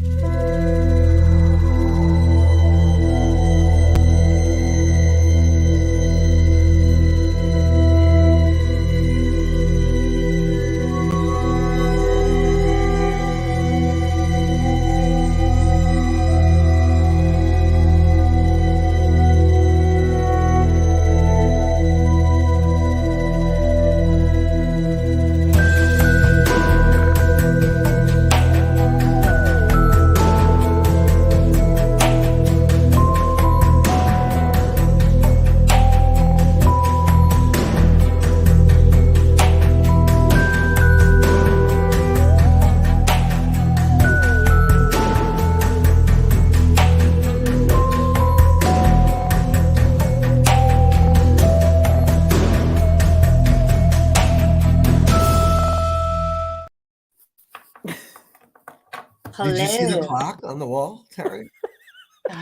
Did you see the clock on the wall, Terry?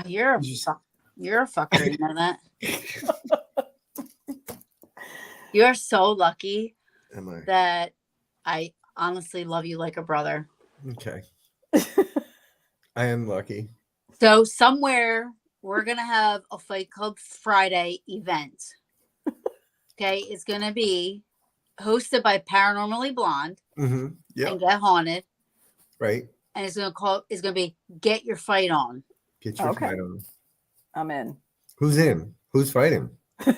You're a fucker. You know that? You're so lucky that I honestly love you like a brother. Okay. I am lucky. So somewhere we're going to have a Fight Club Friday event. Okay. It's going to be hosted by Paranormally Blonde. Mm-hmm. Yeah. And Get Haunted. Right. And it's going to be Get Your Fight On. Get your fight on. I'm in. Who's in? Who's fighting?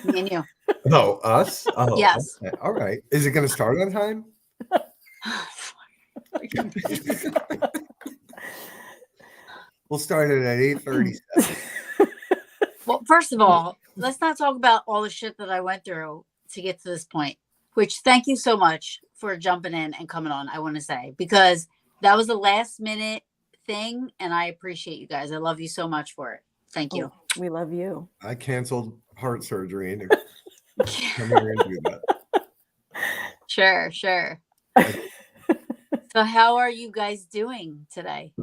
Me and you. Oh, us? Oh, yes. Okay. All right. Is it going to start on time? We'll start it at 8:37. Well, first of all, let's not talk about all the shit that I went through to get to this point, which thank you so much for jumping in and coming on, I want to say, because that was a last minute thing. And I appreciate you guys. I love you so much for it. Thank you. Oh, we love you. I canceled heart surgery to come here and do that. Sure. So how are you guys doing today?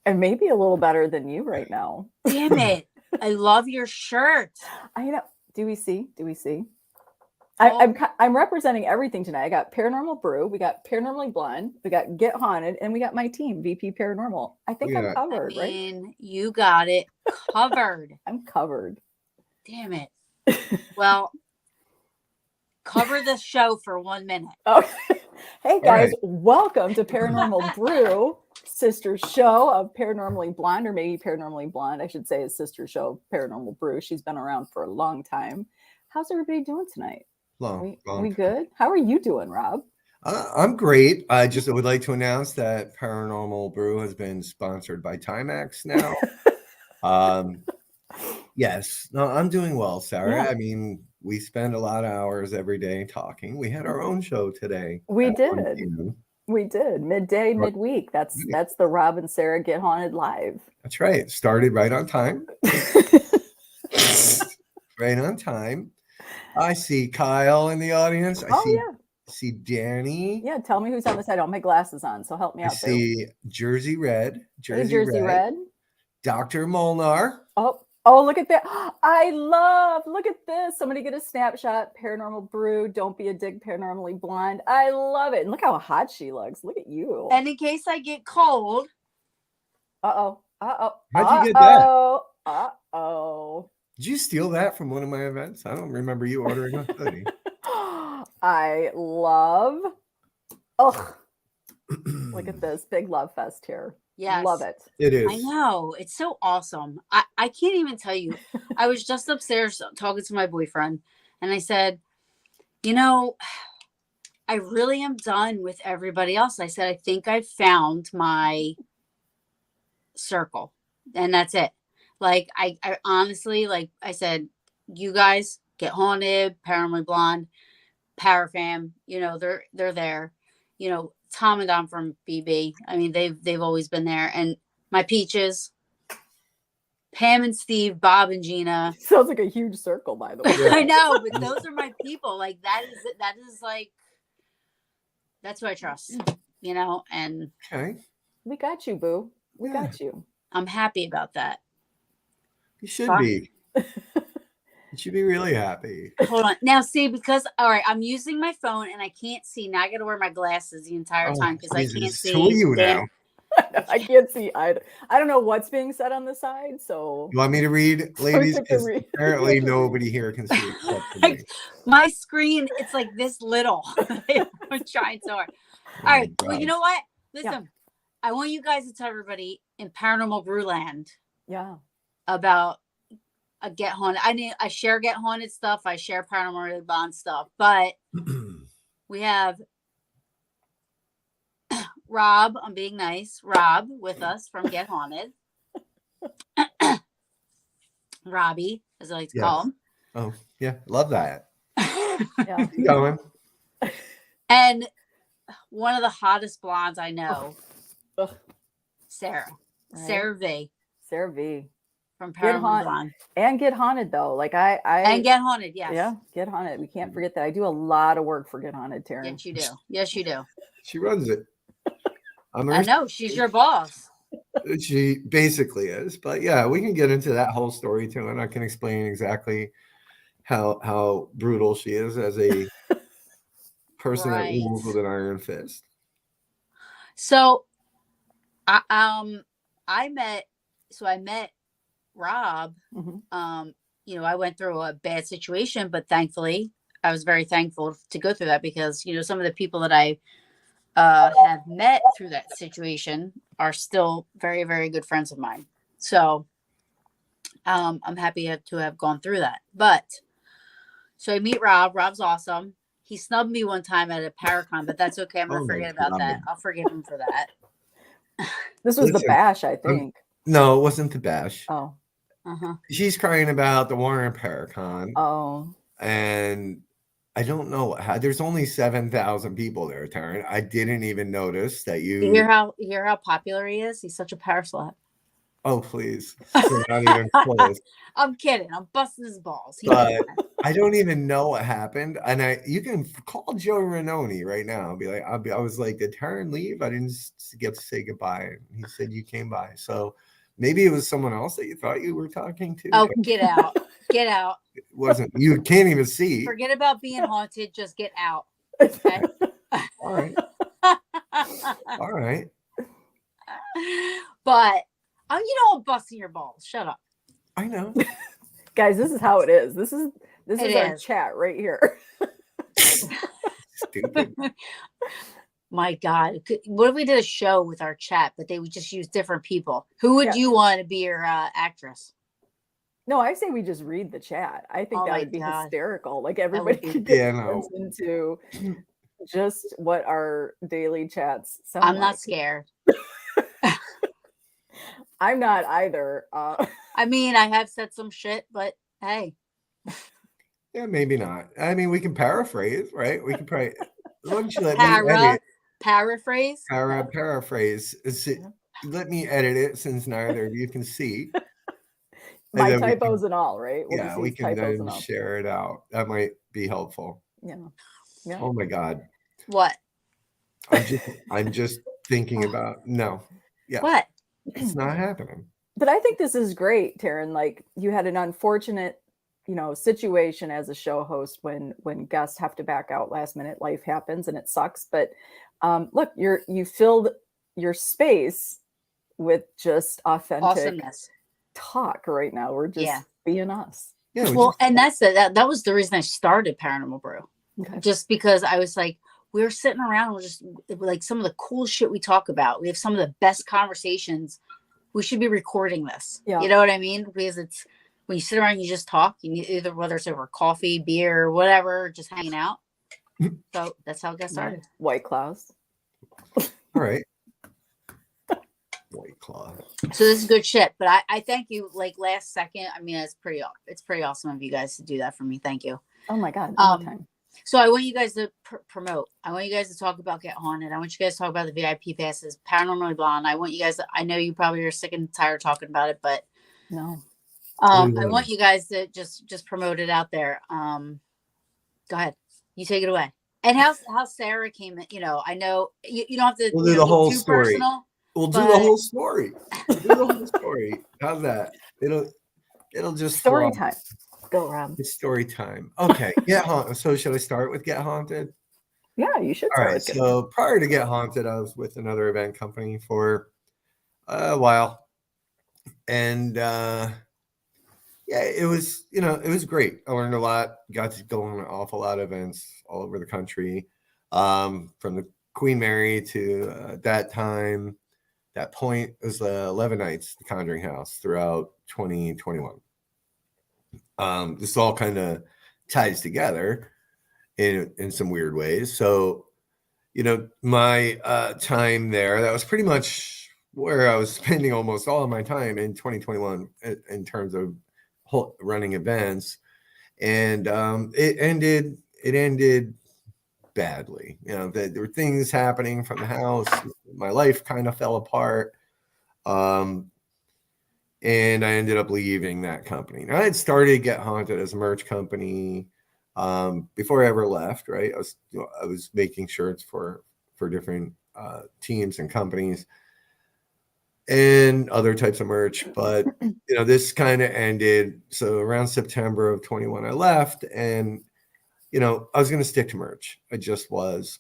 And maybe a little better than you right now. Damn it. I love your shirt. I know. Do we see? I'm representing everything tonight. I got Paranormal Brew, we got Paranormally Blonde, we got Get Haunted, and we got my team, VP Paranormal. I think I'm covered, right? You got it covered. I'm covered. Damn it. Well, cover the show for 1 minute. Okay. Hey guys, welcome to Paranormal Brew, sister show of Paranormally Blonde, or maybe Paranormally Blonde, I should say, is sister show of Paranormal Brew. She's been around for a long time. How's everybody doing tonight? Long. We good? How are you doing, Rob? I'm great. I just would like to announce that Paranormal Brew has been sponsored by Timex now. Yes. No, I'm doing well, Sarah. Yeah. I mean, we spend a lot of hours every day talking. We had our own show today. We did. Midday, midweek. That's the Rob and Sara Get Haunted live. That's right. Started right on time. Right on time. I see Kyle in the audience. I see Danny. Yeah, tell me who's on the side. I don't have my glasses on, so help me out. I see Jersey Red. Jersey Red. Dr. Molnar. Oh, look at that. Look at this. Somebody get a snapshot. Paranormal Brew. Don't be a dick, Paranormally Blonde. I love it. And look how hot she looks. Look at you. And in case I get cold. How'd you get that? Did you steal that from one of my events? I don't remember you ordering a hoodie. I love. Look at this big love fest here. Yes. Love it. It is. I know. It's so awesome. I can't even tell you. I was just upstairs talking to my boyfriend, and I said, I really am done with everybody else. I said, I think I found my circle, and that's it. Like, I honestly, like I said, you guys, Get Haunted, Paranormally Blonde, Parafam, they're there. Tom and Dom from BB. I mean, they've always been there. And my peaches, Pam and Steve, Bob and Gina. Sounds like a huge circle, by the way. I know, but those are my people. Like, that is like, that's who I trust, and. Okay. We got you, boo. We got you. I'm happy about that. You should be. You should be really happy. Hold on. Now, see, because, all right, I'm using my phone and I can't see. Now I got to wear my glasses the entire time because I can't see. Who are you now? I can't see either. I don't know what's being said on the side, so You want me to read, ladies? took a Because read. apparently nobody here can see except for me. My screen, it's like this little. I'm trying so hard. Oh All my right. Well, you God. know what? Listen, I want you guys to tell everybody in Paranormal Brewland yeah. about a Get Haunted. I share Get Haunted stuff. I share Paranormal Bond stuff, but we have Rob, I'm being nice, Rob with us from Get Haunted. Robbie, as I like to call him. Oh, yeah. Love that. Yeah. Keep going. And one of the hottest blondes I know, Ugh. Sarah. Right. Sarah V. Sarah V. From Get Paranormal Blonde. And Get Haunted though. Like and Get Haunted, yes. Yeah, Get Haunted. We can't forget that. I do a lot of work for Get Haunted, Taryn. Yes, you do. Yes, you do. She runs it. I know, she's your boss. She basically is. But yeah, we can get into that whole story too, and I can explain exactly how brutal she is as a person that rules with an iron fist. So I met Rob. Mm-hmm. I went through a bad situation, but thankfully I was very thankful to go through that because some of the people that I have met through that situation are still very, very good friends of mine. So I'm happy to have gone through that. But so I meet Rob. Rob's awesome. He snubbed me one time at a Paracon, but that's okay. I'm gonna forget about that. I'll forgive him for that. This was the bash, I think. No, it wasn't the bash. Oh. She's crying about the Warren Paracon. Oh. And I don't know. There's only 7,000 people there, Taryn. I didn't even notice that you hear how popular he is. He's such a power slut. Oh, please. You're not even close. I'm kidding. I'm busting his balls. But I don't even know what happened. And you can call Joe Ranoni right now. Be like, I was like, did Taryn leave? I didn't get to say goodbye. He said you came by. So maybe it was someone else that you thought you were talking to. Oh, get out. Get out. It wasn't. You can't even see. Forget about being haunted. Just get out. Okay. All right. All right. But I'm busting your balls. Shut up. I know. Guys, this is how it is. This is our chat right here. Stupid. My God. What if we did a show with our chat, but they would just use different people? Who would you want to be your actress? No, I say we just read the chat. I think that would be hysterical. Like everybody could get into just what our daily chats sound like. I'm not scared. I'm not either. I mean, I have said some shit, but hey. Yeah, maybe not. I mean, we can paraphrase, right? We can probably. Why don't you let me edit? Paraphrase? Paraphrase. Let me edit it since neither of you can see. My typos and all, right? Yeah, we can then share it out. That might be helpful. Yeah. Oh my God. What? I'm just thinking about Yeah. What? It's not happening. But I think this is great, Taryn. Like you had an unfortunate, situation as a show host when guests have to back out last minute. Life happens and it sucks. But look, you filled your space with just authentic awesomeness. Talk right now. We're just being us. Yeah. Well, and that was the reason I started Paranormal Brew. Okay. Just because I was like, we're sitting around, we're just like some of the cool shit we talk about. We have some of the best conversations. We should be recording this. Yeah. You know what I mean? Because it's when you sit around, you just talk. You either whether it's over coffee, beer, or whatever, just hanging out. So that's how it got started. White Claws. All right. White Claw. So this is good shit. But I thank you. Like last second, I mean, it's pretty awesome of you guys to do that for me. Thank you. Oh my God. Anytime. So I want you guys to promote. I want you guys to talk about Get Haunted. I want you guys to talk about the VIP passes, Paranormally Blonde. I want you guys I know you probably are sick and tired talking about it, but no. I want you guys to just promote it out there. Go ahead. You take it away. And how Sara came in, I know you don't have to do the whole story. Personal, we'll do the whole story. We'll do the whole story. How's that? It'll just story time. Go, Rob. It's story time. Okay. Get Haunted. So should I start with Get Haunted? Yeah, you should. All right. So prior to Get Haunted, I was with another event company for a while, and yeah, it was, it was great. I learned a lot. Got to go on an awful lot of events all over the country, from the Queen Mary to that point, it was 11 nights, the Conjuring House throughout 2021. This all kind of ties together in some weird ways. So, my time there, that was pretty much where I was spending almost all of my time in 2021 in terms of running events. And it ended badly. There were things happening from the house. My life kind of fell apart. And I ended up leaving that company. Now, I had started Get Haunted as a merch company before I ever left. Right, I was making shirts for different teams and companies and other types of merch. But this kind of ended. So around September of 21, I left, and I was going to stick to merch. I just was.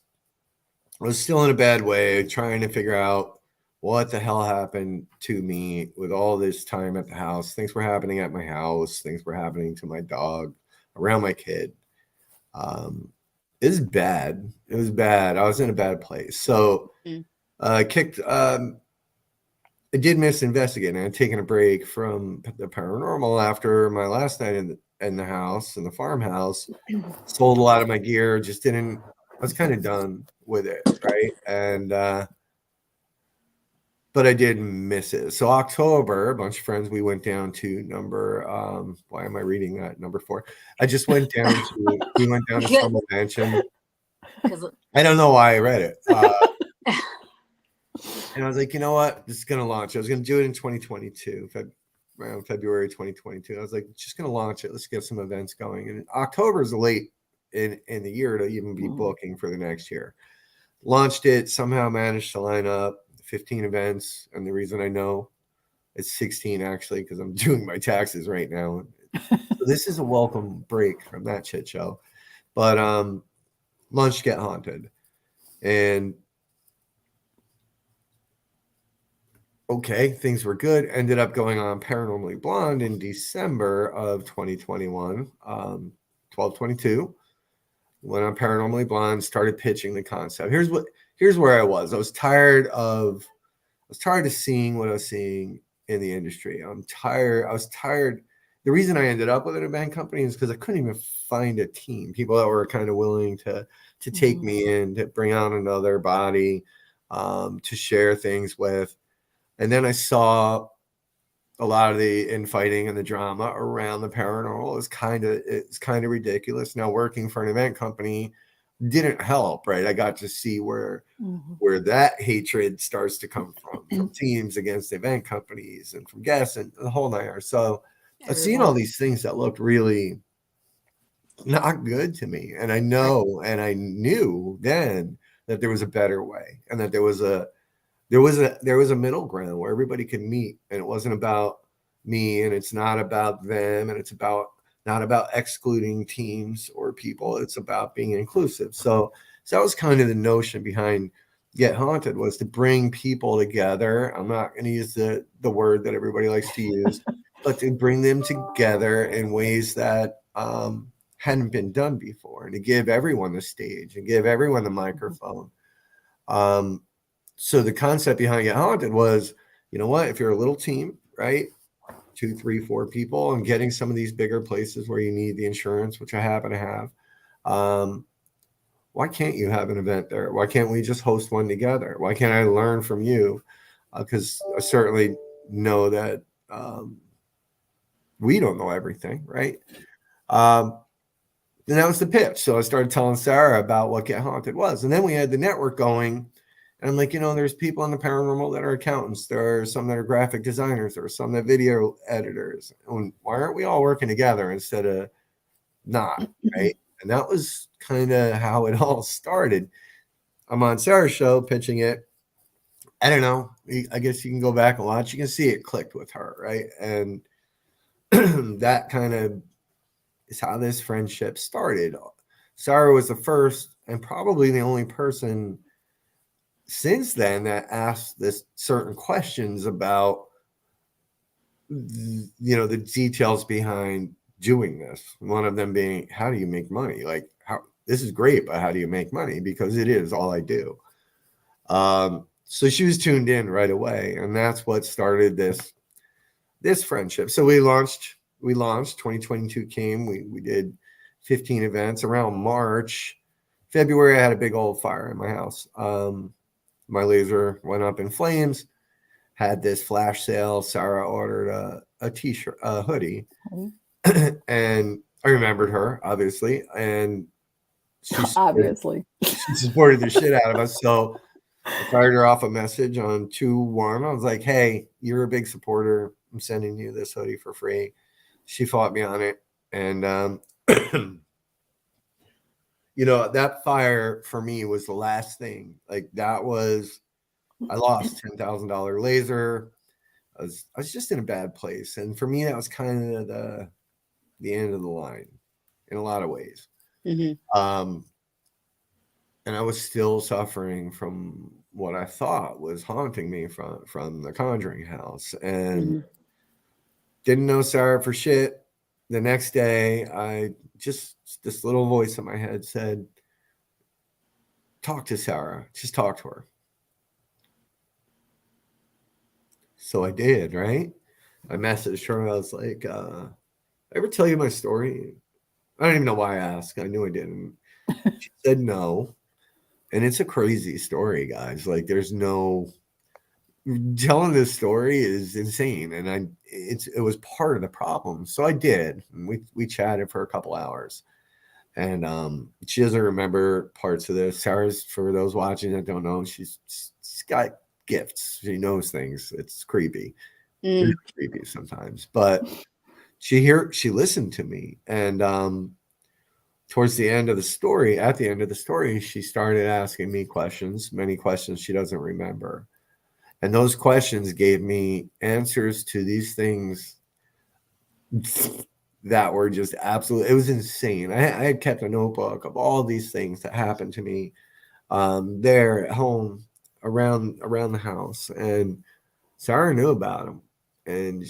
I was still in a bad way, trying to figure out what the hell happened to me with all this time at the house. Things were happening at my house. Things were happening to my dog, around my kid. It was bad. It was bad. I was in a bad place. So I did miss investigating. I had taken a break from the paranormal after my last night in the house, in the farmhouse. Sold a lot of my gear. I was kind of done with it, right? And but I did miss it. So October, a bunch of friends, we went down to why am I reading that? Number 4. We went down to Summer Mansion. I don't know why I read it. And I was like, you know what? This is going to launch. I was going to do it in 2022, around February 2022. I was like, just going to launch it. Let's get some events going. And October is late in the year to even be booking for the next year. Launched it, somehow managed to line up 15 events. And the reason I know it's 16 actually, because I'm doing my taxes right now. So this is a welcome break from that shit show. But launched Get Haunted. And okay, things were good. Ended up going on Paranormally Blonde in December of 2021, 12/22. Went on Paranormally Blonde, started pitching the concept. Here's where I was. I was tired of seeing what I was seeing in the industry. I was tired. The reason I ended up with an event company is because I couldn't even find a team, people that were kind of willing to take me in, to bring on another body, to share things with. And then I saw a lot of the infighting and the drama around the paranormal. It's kind of ridiculous. Now, working for an event company didn't help, right? I got to see where that hatred starts to come from teams against event companies and from guests and the whole nine yards. So I've seen all these things that looked really not good to me. And I knew then that there was a better way, and that there was a middle ground where everybody could meet, and it wasn't about me, and it's not about them, and it's not about excluding teams or people. It's about being inclusive. So that was kind of the notion behind Get Haunted, was to bring people together. I'm not going to use the word that everybody likes to use, but to bring them together in ways that hadn't been done before, and to give everyone the stage and give everyone the microphone. So the concept behind Get Haunted was, you know what, if you're a little team, right, 2, 3, 4 people, and getting some of these bigger places where you need the insurance, which I happen to have, why can't you have an event there? Why can't we just host one together? Why can't I learn from you? Because I certainly know that we don't know everything, right? And that was the pitch. So I started telling Sara about what Get Haunted was. And then we had the network going. And I'm like, there's people in the paranormal that are accountants. There are some that are graphic designers. There are some that are video editors. And why aren't we all working together instead of not, right? And that was kind of how it all started. I'm on Sara's show pitching it. I don't know. I guess you can go back and watch. You can see it clicked with her, right? And that kind of is how this friendship started. Sara was the first and probably the only person since then that asked this certain questions about the details behind doing this. One of them being, how do you make money? Like, how this is great, but how do you make money? Because it is all I do. So she was tuned in right away, and that's what started this friendship. So we launched 2022 came, we did 15 events around March. February I had a big old fire in my house. My laser went up in flames. Had this flash sale. Sara ordered a t-shirt, a hoodie, and I remembered her obviously, and she supported the shit out of us. So I fired her off a message on 2/1. I was like, "Hey, you're a big supporter. I'm sending you this hoodie for free." She fought me on it, and that fire for me was the last thing. Like that was, I lost $10,000 laser. I was just in a bad place, and for me, that was kind of the end of the line in a lot of ways. And I was still suffering from what I thought was haunting me from the Conjuring house, and didn't know Sara for shit. The next day, this little voice in my head said, "Talk to Sara. Just talk to her." So I did, right? I messaged her. I was like, "I ever tell you my story?" I don't even know why I asked. I knew I didn't. She said no. And it's a crazy story, guys. Like there's no telling this story is insane. And it was part of the problem. So I did. And we chatted for a couple hours. And she doesn't remember parts of this. Sara's, for those watching that don't know, she's got gifts. She knows things. It's creepy. Really creepy sometimes. But she listened to me. And at the end of the story, she started asking me questions, many questions she doesn't remember. And those questions gave me answers to these things that were just absolutely, it was insane. I had kept a notebook of all these things that happened to me there at home, around the house. And Sara knew about them. And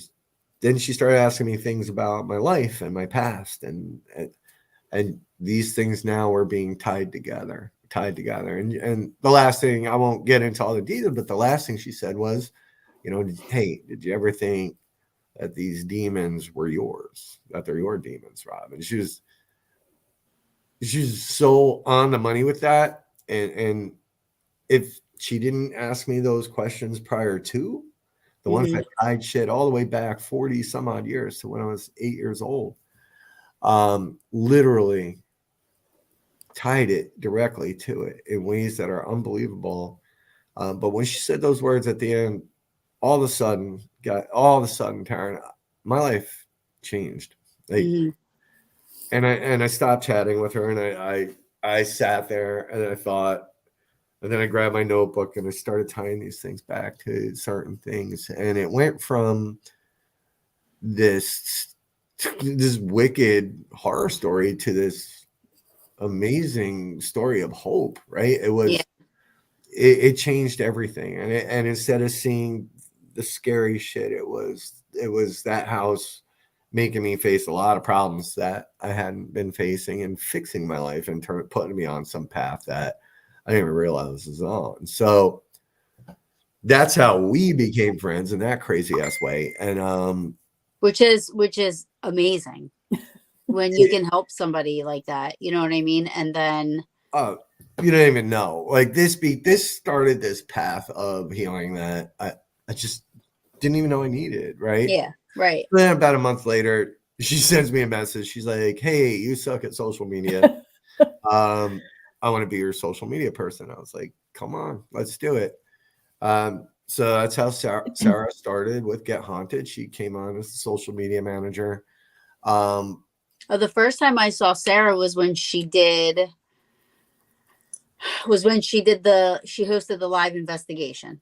then she started asking me things about my life and my past. And these things now are being tied together. And the last thing, I won't get into all the details, but the last thing she said was, hey, did you ever think that these demons were yours, that they're your demons, Rob? And she's so on the money with that. And if she didn't ask me those questions prior to, the ones that tied shit all the way back 40 some odd years to when I was 8 years old, literally tied it directly to it in ways that are unbelievable. But when she said those words at the end, all of a sudden, Taryn, my life changed. And I stopped chatting with her, and I sat there and I thought, and then I grabbed my notebook and I started tying these things back to certain things. And it went from this wicked horror story to this amazing story of hope, right? It was, it changed everything. And instead of seeing the scary shit, it was that house making me face a lot of problems that I hadn't been facing, and fixing my life and putting me on some path that I didn't even realize was on. So that's how we became friends in that crazy ass way. And which is amazing when you can help somebody like that, you know what I mean? And then you don't even know, like this started this path of healing that I just didn't even know I needed, right? Yeah, right. Then about a month later, she sends me a message. She's like, "Hey, you suck at social media. I want to be your social media person." I was like, "Come on, let's do it." So that's how Sara started with Get Haunted. She came on as the social media manager. The first time I saw Sara was when she hosted the live investigation.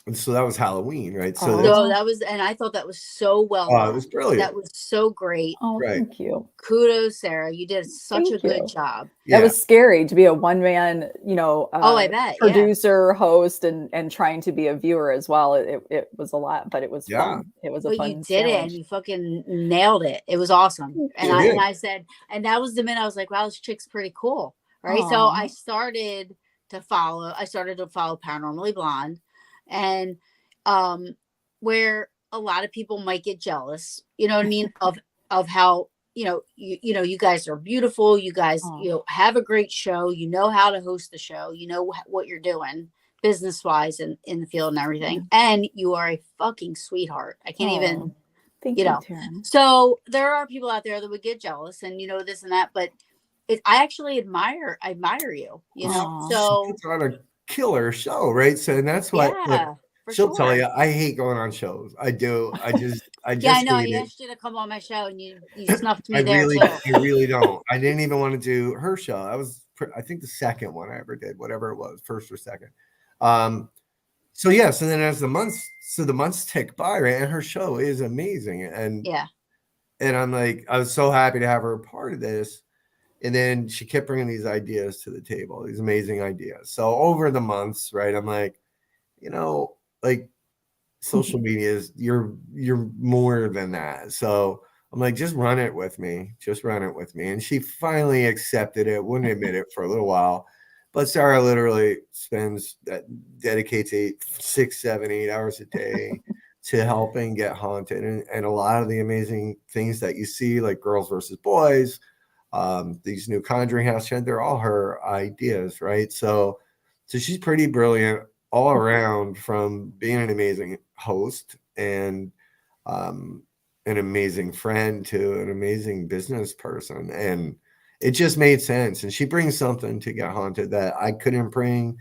And so that was Halloween, right? So Oh. that's, So that was, and I thought that was so well it done. was brilliant. That was so great. Oh, Right. thank you. Kudos, Sarah. You did such Thank a good you. job. Yeah. That was scary to be a one-man, I bet. producer, host, and trying to be a viewer as well. It was a lot, but it was fun. It was a But fun you did it, and challenge. you fucking nailed it. It was awesome. Thank And you. I said, and that was the minute I was like, wow, this chick's pretty cool. Right. So Aw. I started to follow Paranormally Blonde, and where a lot of people might get jealous, you know what I mean, of how, you guys are beautiful, you guys, Aw. have a great show, you know how to host the show, you know what you're doing business wise and in the field and everything, and you are a fucking sweetheart. I can't even, Thank you, Taryn. so there are people out there that would get jealous and this and that, but I actually admire you, Aw. so She puts on a killer show, right? So, and that's what yeah, for she'll tell sure. you. I hate going on shows. I do. I just Yeah, I know. I hate it. asked you to come on my show, and you snuffed me I there really, too. I really don't. I didn't even want to do her show. That was, I think, the second one I ever did, whatever it was, first or second. So yeah. So then as the months tick by, right, and her show is amazing, and Yeah. and I'm like, I was so happy to have her a part of this. And then she kept bringing these ideas to the table, these amazing ideas. So over the months, right, I'm like, like social media is you're more than that. So I'm like, just run it with me. And she finally accepted it, wouldn't admit it for a little while. But Sarah literally dedicates 6, 7, 8 hours a day to helping get haunted. And a lot of the amazing things that you see, like Girls versus Boys, these new Conjuring House, they're all her ideas, right? So she's pretty brilliant all around, from being an amazing host and an amazing friend to an amazing business person. And it just made sense. And she brings something to Get Haunted that I couldn't bring,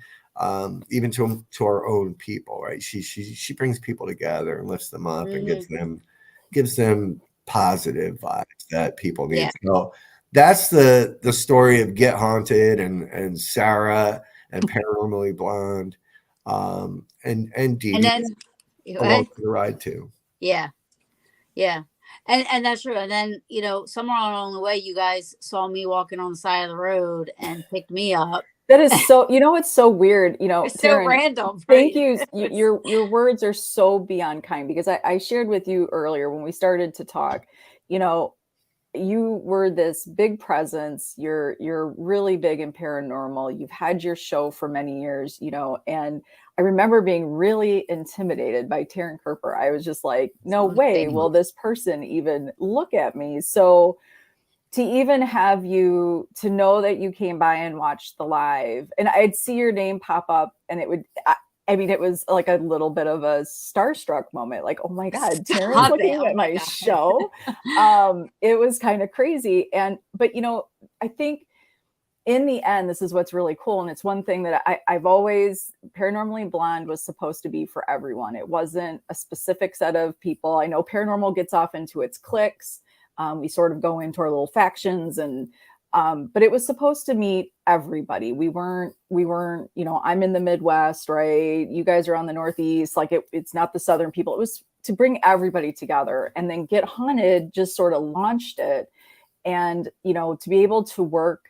even to our own people, right? She brings people together and lifts them up and gives them positive vibes that people need. Yeah. So that's the story of Get Haunted and Sara and Paranormally Blonde, and Dee And then along for the ride too. Yeah. And that's true. And then, somewhere along the way, you guys saw me walking on the side of the road and picked me up. That is so, it's so weird, It's so Taryn, random. Thank you. Your words are so beyond kind, because I shared with you earlier when we started to talk, you were this big presence. You're really big in paranormal. You've had your show for many years, and I remember being really intimidated by Taryn Kerper. I was just like, no way will this person even look at me. So to even have you, to know that you came by and watched the live, and I'd see your name pop up, and it was like a little bit of a starstruck moment. Like, oh my God, Taryn's looking at my show. It was kind of crazy. But I think in the end, this is what's really cool. And it's one thing that I've always, Paranormally Blonde was supposed to be for everyone. It wasn't a specific set of people. I know paranormal gets off into its cliques. We sort of go into our little factions, but it was supposed to meet everybody. We weren't, I'm in the Midwest, right? You guys are on the Northeast. Like it's not the Southern people. It was to bring everybody together. And then Get Haunted just sort of launched it. And, to be able to work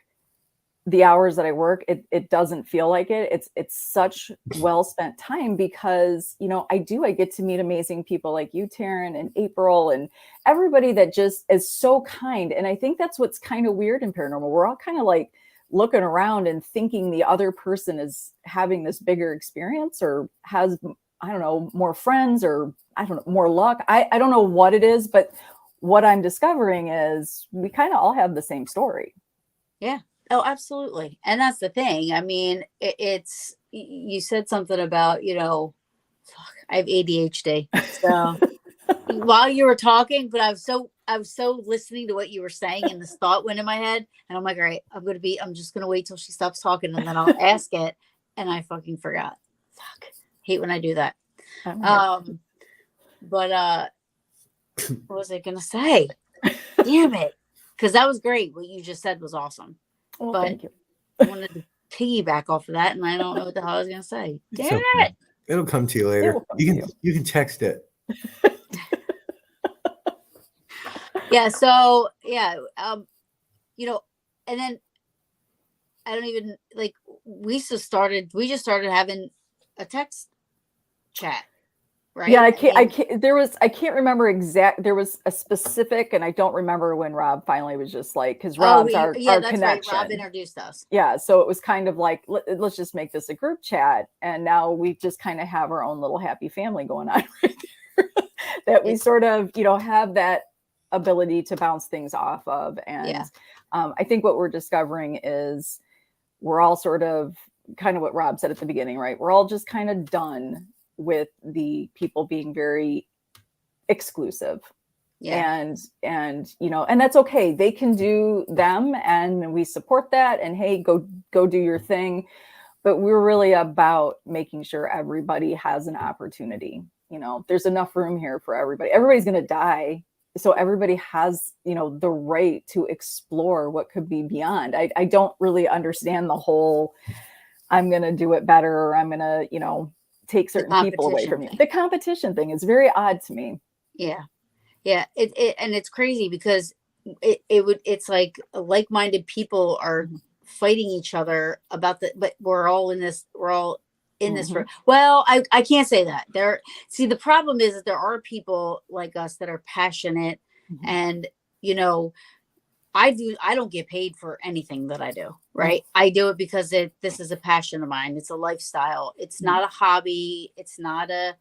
the hours that I work, it doesn't feel like it. It's such well spent time, because, I get to meet amazing people like you, Taryn, and April, and everybody that just is so kind. And I think that's what's kind of weird in paranormal. We're all kind of like looking around and thinking the other person is having this bigger experience, or has, I don't know, more friends, or I don't know, more luck. I don't know what it is, but what I'm discovering is we kind of all have the same story. Yeah. Oh, absolutely. And that's the thing. I mean, it's, you said something about, I have ADHD. So while you were talking, but I was so listening to what you were saying, and this thought went in my head, and I'm like, all right, I'm just going to wait till she stops talking, and then I'll ask it. And I fucking forgot. Fuck. Hate when I do that. But what was I going to say? Damn it. Cause that was great. What you just said was awesome. Well, but thank you. I wanted to piggyback off of that, and I don't know what the hell I was going to say. Damn it. It'll come to you It later. will come to you. You can text it. Yeah. So yeah, you know, and then I don't even like we just started having a text chat, right? Yeah, I mean, can't. I can't remember exact. There was a specific, and I don't remember when Rob finally was just like, because Rob's our that's connection. right. Rob introduced us. Yeah, so it was kind of like let's just make this a group chat, and now we just kind of have our own little happy family going on right there. That we sort of have that ability to bounce things off of, and I think what we're discovering is we're all sort of kind of what Rob said at the beginning, right? We're all just kind of done with the people being very exclusive. And and that's okay. They can do them, and we support that, and hey, go do your thing. But we're really about making sure everybody has an opportunity. There's enough room here for everybody. Everybody's going to die, so everybody has the right to explore what could be beyond. I don't really understand the whole I'm going to do it better, or I'm going to take certain people away from you. The competition thing is very odd to me. Yeah, and it's crazy because it's like-minded people are fighting each other about but we're all in this for, well, I can't say that. The problem is that there are people like us that are passionate, and I don't get paid for anything that I do, right? I do it because this is a passion of mine. It's a lifestyle. It's not a hobby. It's not a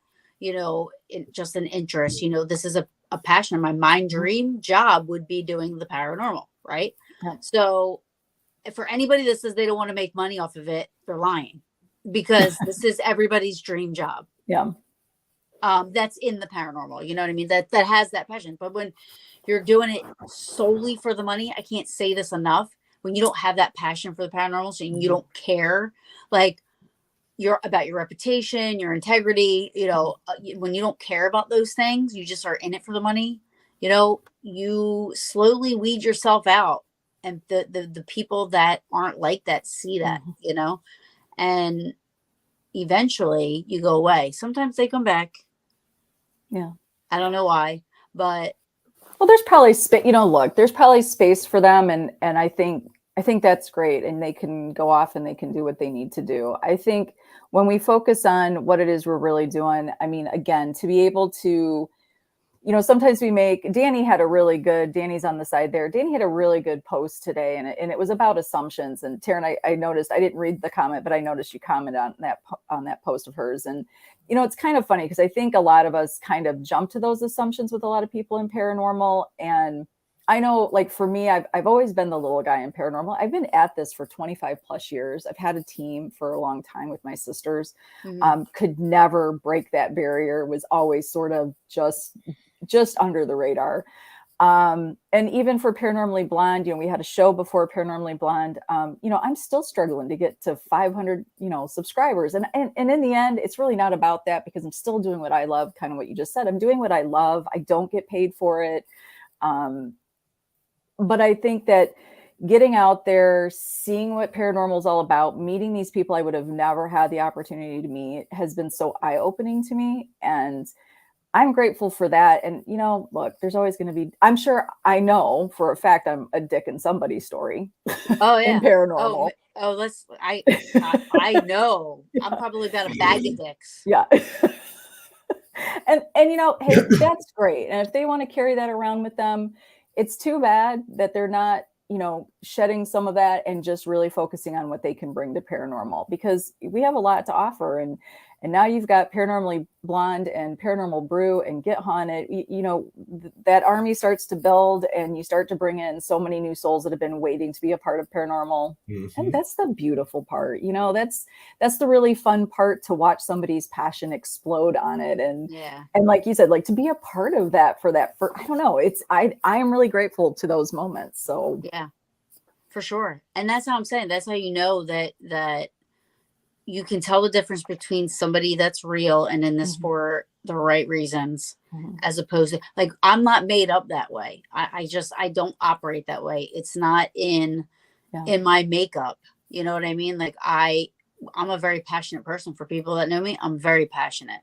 just an interest. This is a passion of mine. My dream job would be doing the paranormal, right? So for anybody that says they don't want to make money off of it, they're lying, because this is everybody's dream job. That's in the paranormal, you know what I mean? That has that passion. But when you're doing it solely for the money, I can't say this enough. When you don't have that passion for the paranormal, so you don't care, like you're about your reputation, your integrity, when you don't care about those things, you just are in it for the money, you slowly weed yourself out. And the people that aren't like that see that, and eventually you go away. Sometimes they come back. I don't know why, but there's probably space. Look, there's probably space for them, and I think that's great, and they can go off and they can do what they need to do. I think when we focus on what it is we're really doing, I mean, again, to be able to, sometimes Danny's on the side there. Danny had a really good post today, and it was about assumptions. And Taryn, I noticed, I didn't read the comment, but I noticed you commented on that post of hers. And, it's kind of funny because I think a lot of us kind of jump to those assumptions with a lot of people in paranormal. And I know, like for me, I've always been the little guy in paranormal. I've been at this for 25 plus years. I've had a team for a long time with my sisters. Could never break that barrier. Was always sort of just under the radar. And even for Paranormally Blonde, we had a show before Paranormally Blonde. I'm still struggling to get to 500, subscribers. And in the end, it's really not about that, because I'm still doing what I love, kind of what you just said. I'm doing what I love. I don't get paid for it. But I think that getting out there, seeing what paranormal is all about, meeting these people I would have never had the opportunity to meet has been so eye-opening to me. And I'm grateful for that. And, look, there's always going to be, I'm sure, I know for a fact I'm a dick in somebody's story. Oh, yeah. In paranormal. I know. I'm probably about a bag of dicks. Yeah. and hey, that's great. And if they want to carry that around with them, it's too bad that they're not, shedding some of that and just really focusing on what they can bring to paranormal, because we have a lot to offer. And now you've got Paranormally Blonde and Paranormal Brew and Get Haunted. That army starts to build, and you start to bring in so many new souls that have been waiting to be a part of paranormal. And that's the beautiful part. That's the really fun part, to watch somebody's passion explode on it. And like you said, like to be a part of that for I don't know. I am really grateful to those moments. So yeah, for sure. And that's how I'm saying, that's how you know that you can tell the difference between somebody that's real and in this for the right reasons, as opposed to, like, I'm not made up that way. I don't operate that way. It's not in my makeup. You know what I mean? Like, I'm a very passionate person. For people that know me, I'm very passionate.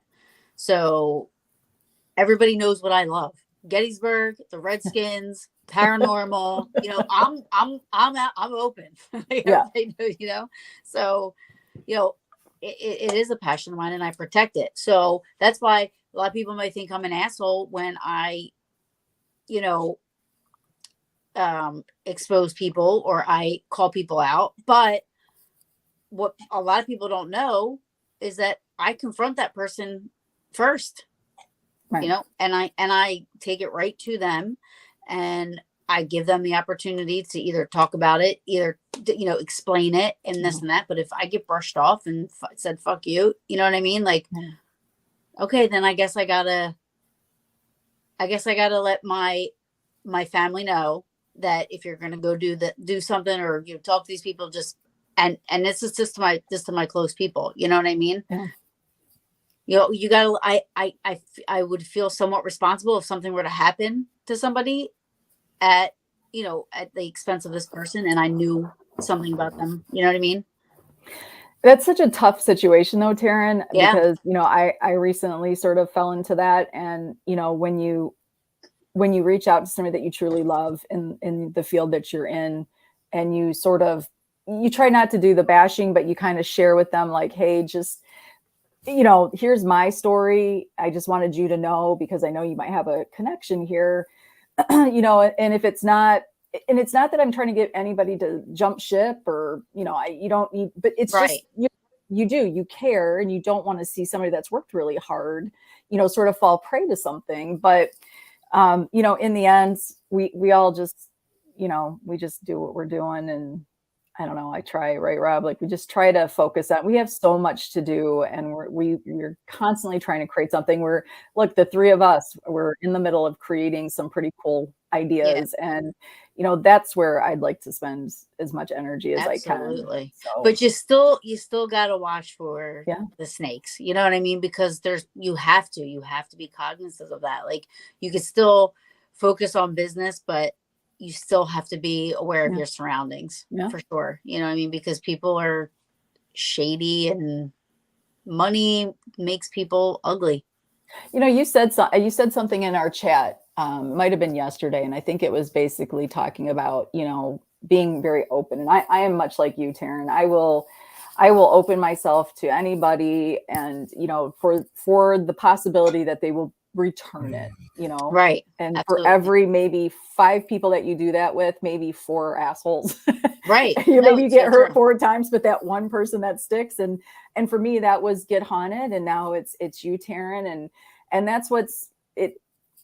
So everybody knows what I love. Gettysburg, the Redskins, paranormal. I'm open. Like, Yeah. everybody knows. So, it is a passion of mine, and I protect it. So that's why a lot of people might think I'm an asshole when I, you know, expose people or I call people out. But what a lot of people don't know is that I confront that person first. Right. And I take it right to them, and I give them the opportunity to either talk about it, either explain it and this and that. But if I get brushed off and said fuck you, you know what I mean? Like, okay, then I guess I gotta let my family know that if you're gonna go do something, or talk to these people, just and this is just to my close people, you know what I mean? Yeah. You gotta, I would feel somewhat responsible if something were to happen to somebody at the expense of this person, and I knew something about them. You know what I mean? That's such a tough situation though, Taryn, Yeah. because, I recently sort of fell into that. And, when you reach out to somebody that you truly love in the field that you're in, and you try not to do the bashing, but you kind of share with them like, hey, just, here's my story. I just wanted you to know, because I know you might have a connection here, and if it's not, and it's not that I'm trying to get anybody to jump ship, or, you don't need, but it's Right. just, you care, and you don't want to see somebody that's worked really hard, sort of fall prey to something. But, in the end, we all just, we just do what we're doing. And I don't know, I try, right, Rob? Like, we just try to focus on, we have so much to do, and we're constantly trying to create something. Look, the three of us, we're in the middle of creating some pretty cool ideas. Yeah. And, that's where I'd like to spend as much energy as I can. Absolutely. So, but you still got to watch for the snakes. You know what I mean? Because you have to be cognizant of that. Like, you could still focus on business, but you still have to be aware of your surroundings for sure. You know what I mean? Because people are shady, and money makes people ugly. You said something in our chat, might have been yesterday. And I think it was basically talking about, being very open. And I am much like you, Taryn. I will open myself to anybody, and, for the possibility that they will return it, Right. And Absolutely. for every maybe 5 people that you do that with, maybe 4 assholes. Right. Maybe you get hurt 4 times, but that one person that sticks. And for me, that was Get Haunted. And now it's you, Taryn. And that's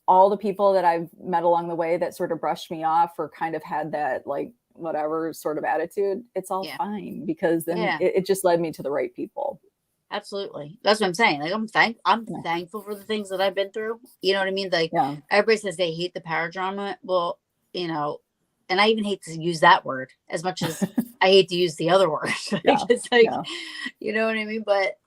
all the people that I've met along the way that sort of brushed me off, or kind of had that, like, whatever sort of attitude, it's all fine, because then it just led me to the right people. Absolutely. That's what I'm saying. Like, I'm thankful for the things that I've been through. You know what I mean? Like, everybody says they hate the power drama. Well, and I even hate to use that word as much as I hate to use the other word. It's like, you know what I mean? But,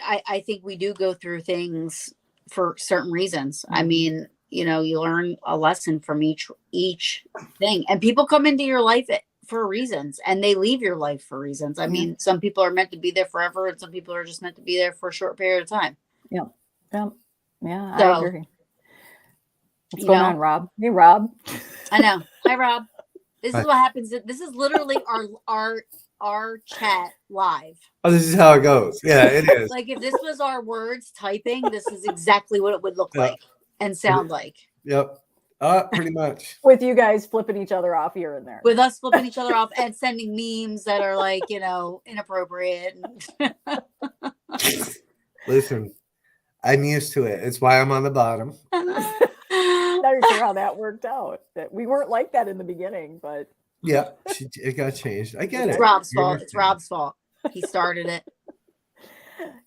I think we do go through things for certain reasons. I mean, you learn a lesson from each thing, and people come into your life for reasons, and they leave your life for reasons. I mean, some people are meant to be there forever, and some people are just meant to be there for a short period of time. Yeah. So, I agree. What's going on, Rob? Hey, Rob. I know. Hi, Rob. This is what happens. This is literally our chat live. Oh, this is how it goes. Yeah, it is. Like, if this was our words typing, this is exactly what it would look like and sound like. Yep. Pretty much. With you guys flipping each other off here and there. With us flipping each other off and sending memes that are, like, inappropriate. Listen, I'm used to it. It's why I'm on the bottom. Not sure how that worked out. We weren't like that in the beginning, but yeah, it got changed. I get it. It's Rob's fault. It's Rob's fault. He started it.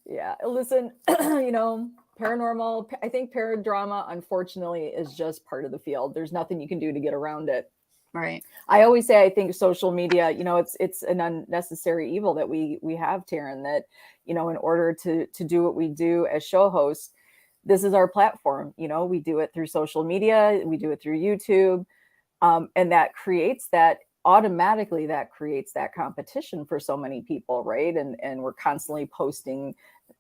Yeah. Listen, paranormal, I think paradrama, unfortunately, is just part of the field. There's nothing you can do to get around it. Right. I always say, I think social media, it's an unnecessary evil that we have, Taryn, that, in order to do what we do as show hosts, this is our platform. We do it through social media, we do it through YouTube. And that creates that automatically that creates that competition for so many people, right? And we're constantly posting,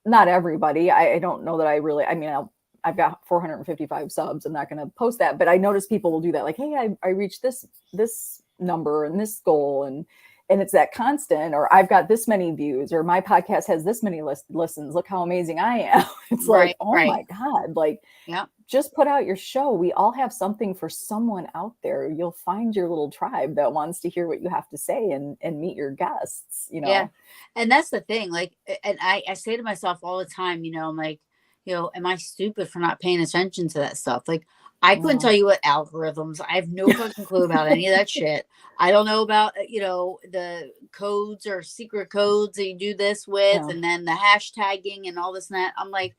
not everybody. I don't know that I really, I mean, I've got 455 subs. I'm not going to post that, but I notice people will do that. Like, hey, I reached this number and this goal, and it's that constant, or I've got this many views, or my podcast has this many listens. Look how amazing I am. It's like, oh my God, like, yeah, just put out your show. We all have something for someone out there. You'll find your little tribe that wants to hear what you have to say and meet your guests, you know? Yeah. And that's the thing. Like, and I say to myself all the time, you know, I'm like, you know, am I stupid for not paying attention to that stuff? Like, I couldn't tell you what algorithms. I have no fucking clue about any of that shit. I don't know about, you know, the codes or secret codes that you do this with, and then the hashtagging and all this and that. I'm like,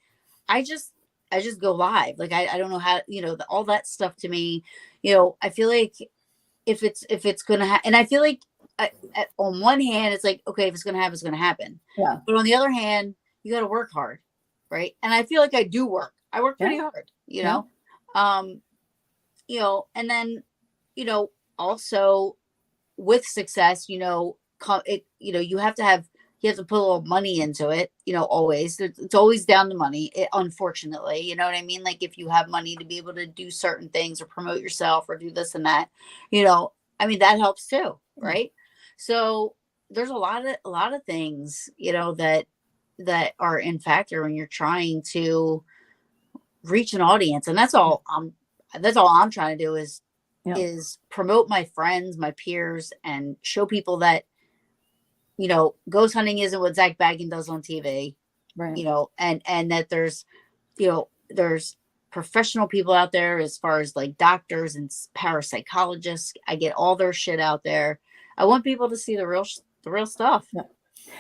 I just go live. Like, I don't know how, you know, all that stuff to me, you know, I feel like if it's going to happen, and I feel like on one hand, it's like, okay, if it's going to happen, it's going to happen. Yeah. But on the other hand, you got to work hard. Right. And I feel like I do work. I work pretty hard, you know, you know, and then, you know, also with success, you know, you know, you have to put a little money into it, you know, always. It's always down to money, unfortunately, you know what I mean? Like, if you have money to be able to do certain things or promote yourself or do this and that, you know, I mean, that helps too. Right. So there's a lot of things, you know, that are in factor when you're trying to reach an audience. And that's all I'm trying to do is promote my friends, my peers, and show people that, you know, ghost hunting isn't what Zach Baggin does on TV, right? You know, and that there's, you know, there's professional people out there as far as like doctors and parapsychologists. I get all their shit out there. I want people to see the real stuff. Yeah.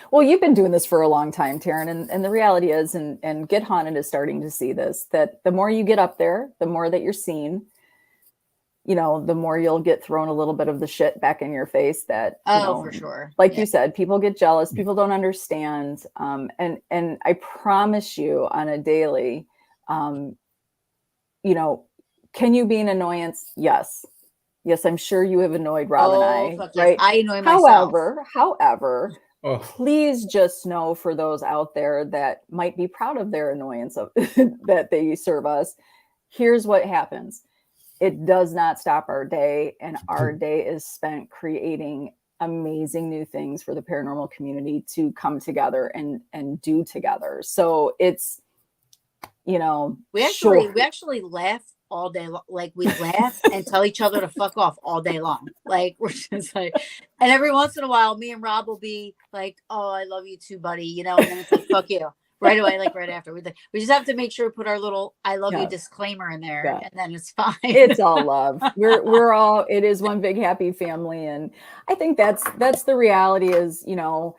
Well, you've been doing this for a long time, Taryn, and the reality is, and Get Haunted is starting to see this, that the more you get up there, the more that you're seen, you know, the more you'll get thrown a little bit of the shit back in your face that, you know, for sure. Like you said, people get jealous, people don't understand. And I promise you on a daily, you know, can you be an annoyance? Yes. Yes, I'm sure you have annoyed Rob and I, right? Yes. I annoy myself. However, please just know, for those out there that might be proud of their annoyance of that they serve us, here's what happens. It does not stop our day, and our day is spent creating amazing new things for the paranormal community to come together and do together. So it's, you know, we actually laugh all day long. Like, we laugh and tell each other to fuck off all day long. Like, we're just like, and every once in a while, me and Rob will be like, "Oh, I love you too, buddy," you know, and then it's like, "Fuck you," right away, like right after. We just have to make sure we put our little "I love you" disclaimer in there, and then it's fine. It's all love. We're all. It is one big happy family, and I think that's the reality. Is, you know,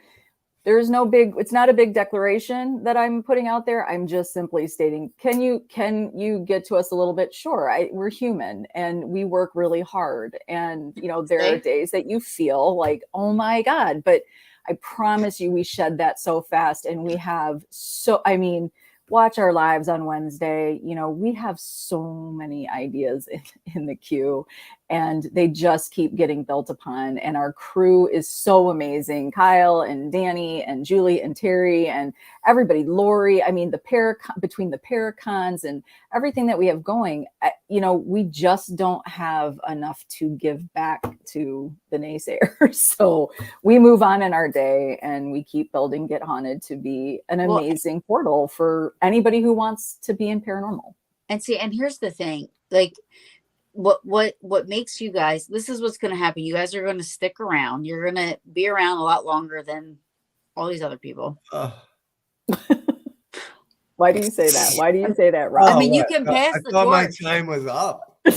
there's no big, it's not a big declaration that I'm putting out there. I'm just simply stating, can you get to us a little bit? Sure. We're human and we work really hard. And, you know, there are days that you feel like, oh my God, but I promise you, we shed that so fast. And we have watch our lives on Wednesday. You know, we have so many ideas in the queue, and they just keep getting built upon. And our crew is so amazing. Kyle and Danny and Julie and Terry and everybody, Lori. I mean, between the Paracons and everything that we have going, you know, we just don't have enough to give back to the naysayers. So we move on in our day, and we keep building Get Haunted to be an amazing portal for anybody who wants to be in paranormal. And see, and here's the thing, like, what makes you guys, this is what's going to happen. You guys are going to stick around. You're going to be around a lot longer than all these other people. Why do you say that? Why do you say that, Rob? I mean, you can pass the torch. I thought my time was up. I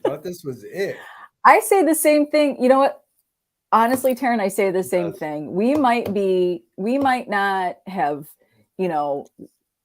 thought this was it. I say the same thing. You know what? Honestly, Taryn, I say the same thing. We might not have, you know,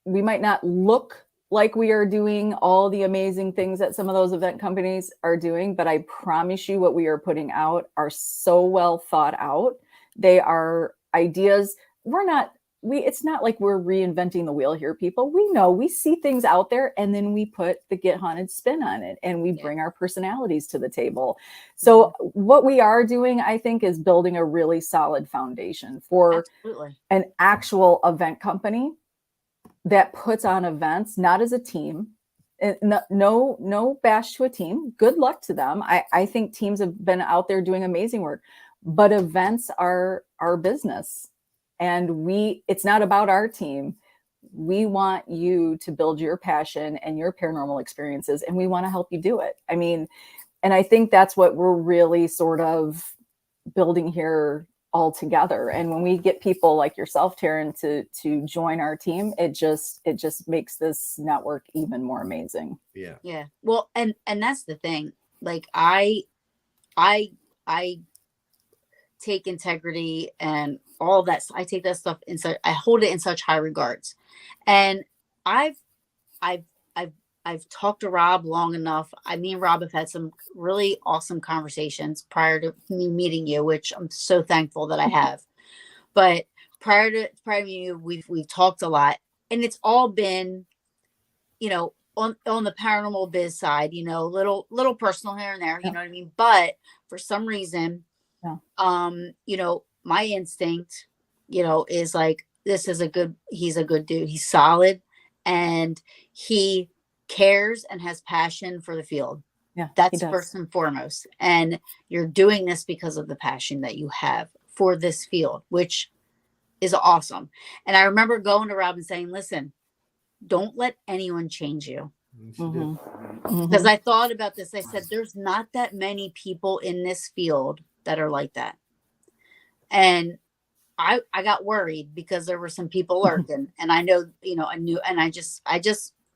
we might not look like we are doing all the amazing things that some of those event companies are doing, but I promise you what we are putting out are so well thought out. They are ideas. We're not it's not like we're reinventing the wheel here, people. We know, we see things out there, and then we put the Get Haunted spin on it, and we bring our personalities to the table. So what we are doing, I think, is building a really solid foundation for an actual event company that puts on events, not as a team. No bash to a team. Good luck to them. I think teams have been out there doing amazing work, but events are our business. And it's not about our team. We want you to build your passion and your paranormal experiences, and we want to help you do it. I mean, and I think that's what we're really sort of building here all together. And when we get people like yourself, Taryn, to join our team, it just makes this network even more amazing. Yeah. Well, and that's the thing. Like I take integrity and all that. I take that stuff I hold it in such high regards. And I've talked to Rob long enough. Me and Rob have had some really awesome conversations prior to me meeting you, which I'm so thankful that I have. But prior to you, we've talked a lot, and it's all been, on the paranormal biz side, little personal here and there, you know what I mean? But for some reason, my instinct, is like, he's a good dude. He's solid, and he cares and has passion for the field. Yeah, that's first and foremost. And you're doing this because of the passion that you have for this field, which is awesome. And I remember going to Rob and saying, listen, don't let anyone change you. Because I thought about this. I said, there's not that many people in this field that are like that. And I got worried because there were some people lurking, and I know, I knew, and I just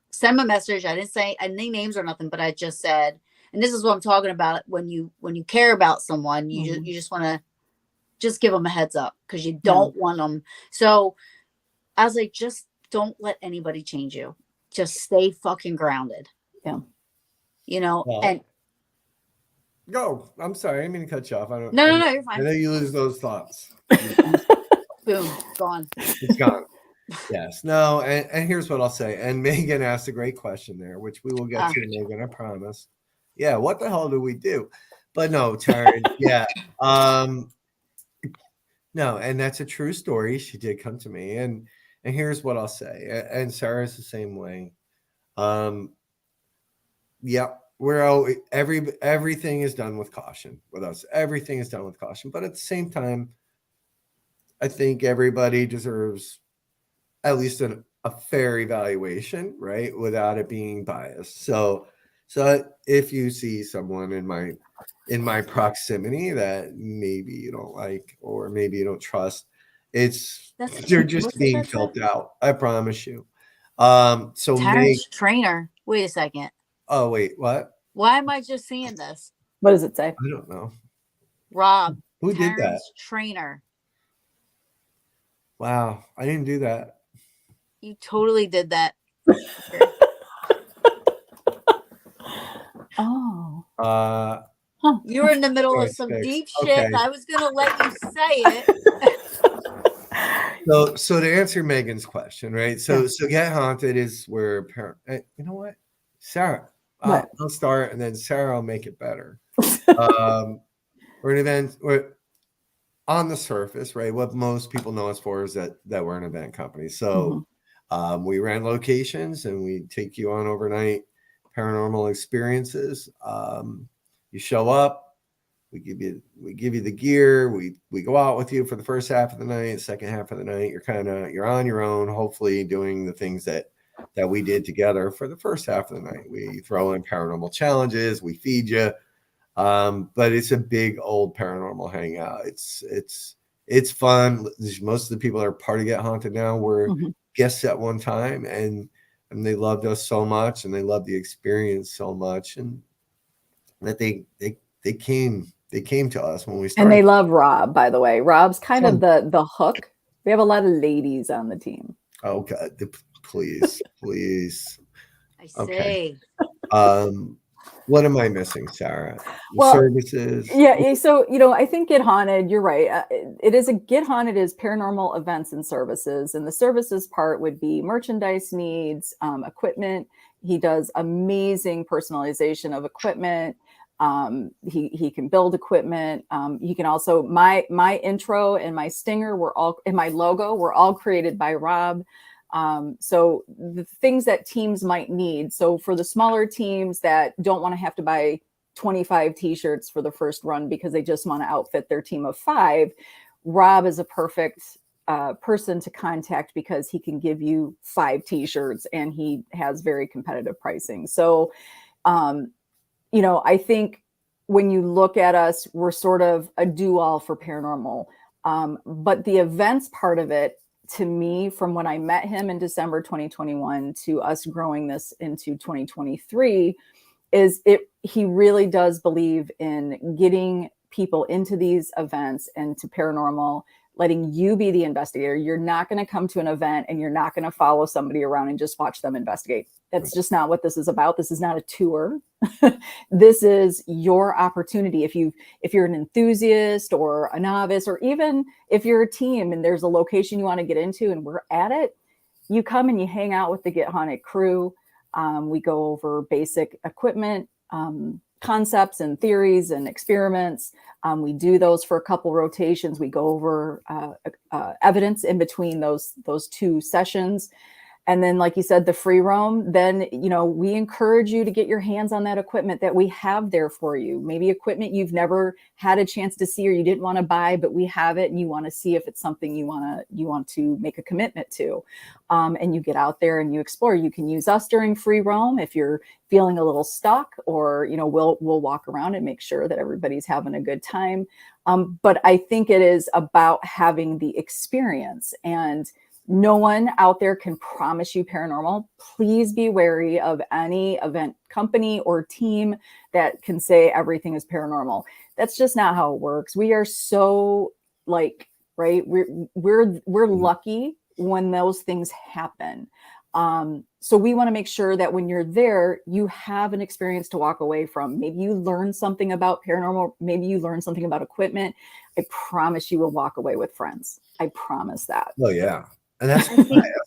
sent a message. I didn't say any names or nothing, but I just said, and this is what I'm talking about. When you care about someone, you just want to just give them a heads up, because you don't want them. So I was like, just don't let anybody change you. Just stay fucking grounded. Yeah. And go. I'm sorry. I didn't mean to cut you off. No, you're fine. I know you lose those thoughts. Boom, gone. It's gone. Yes. No. And here's what I'll say. And Megan asked a great question there, which we will get to, Megan, I promise. Yeah. What the hell do we do? But no, Taryn. Yeah. No. And that's a true story. She did come to me, and here's what I'll say. And Sarah's the same way. Yeah. Everything is done with caution with us. Everything is done with caution. But at the same time, I think everybody deserves at least a fair evaluation, right? Without it being biased. So if you see someone in my proximity that maybe you don't like, or maybe you don't trust, they're just being felt out. I promise you. So Terrence Trainer. Wait a second. Oh, wait, what? Why am I just seeing this? What does it say? I don't know. Rob. Who did that? Trainer. Wow, I didn't do that. You totally did that. Oh. You were in the middle of some deep shit. Okay. I was gonna let you say it. So to answer Megan's question, right? So Get Haunted is where you know what, Sarah. I'll start, and then Sarah will make it better. We're an event. We're on the surface, right? What most people know us for is that we're an event company. So we ran locations, and we take you on overnight paranormal experiences. You show up, we give you the gear. We go out with you for the first half of the night. Second half of the night, you're on your own, hopefully doing the things that we did together for the first half of the night. We throw in paranormal challenges, we feed you, but it's a big old paranormal hangout. It's fun. Most of the people that are part of Get Haunted now were guests at one time, and they loved us so much, and they loved the experience so much, and that they came to us when we started. And they love Rob, by the way. Rob's kind of the hook. We have a lot of ladies on the team. Oh God, please. I say. What am I missing, Sarah? Well, Services. yeah, so I think Get Haunted, you're right. It is a Get Haunted is paranormal events and services, and the services part would be merchandise needs, equipment. He does amazing personalization of equipment. He can build equipment. He can also my intro and my stinger were all and my logo were all created by Rob. So the things that teams might need. So for the smaller teams that don't want to have to buy 25 t-shirts for the first run because they just want to outfit their team of 5, Rob is a perfect person to contact because he can give you 5 t-shirts and he has very competitive pricing. So, I think when you look at us, we're sort of a do-all for paranormal. But the events part of it, to me, from when I met him in December 2021 to us growing this into 2023, he really does believe in getting people into these events and to paranormal, letting you be the investigator. You're not going to come to an event and you're not going to follow somebody around and just watch them investigate. That's just not what this is about. This is not a tour. This is your opportunity. If you're an enthusiast or a novice, or even if you're a team and there's a location you want to get into and we're at it, you come and you hang out with the Get Haunted crew. We go over basic equipment, concepts and theories and experiments. We do those for a couple rotations. We go over evidence in between those 2 sessions. And then, like you said, the free roam, then, we encourage you to get your hands on that equipment that we have there for you. Maybe equipment you've never had a chance to see or you didn't want to buy, but we have it and you want to see if it's something you want to make a commitment to. And you get out there and you explore. You can use us during free roam if you're feeling a little stuck, or, we'll walk around and make sure that everybody's having a good time. But I think it is about having the experience, and no one out there can promise you paranormal. Please be wary of any event company or team that can say everything is paranormal. That's just not how it works. We are so right. We're lucky when those things happen. So we want to make sure that when you're there, you have an experience to walk away from. Maybe you learn something about paranormal. Maybe you learn something about equipment. I promise you will walk away with friends. I promise that. Oh yeah. And that's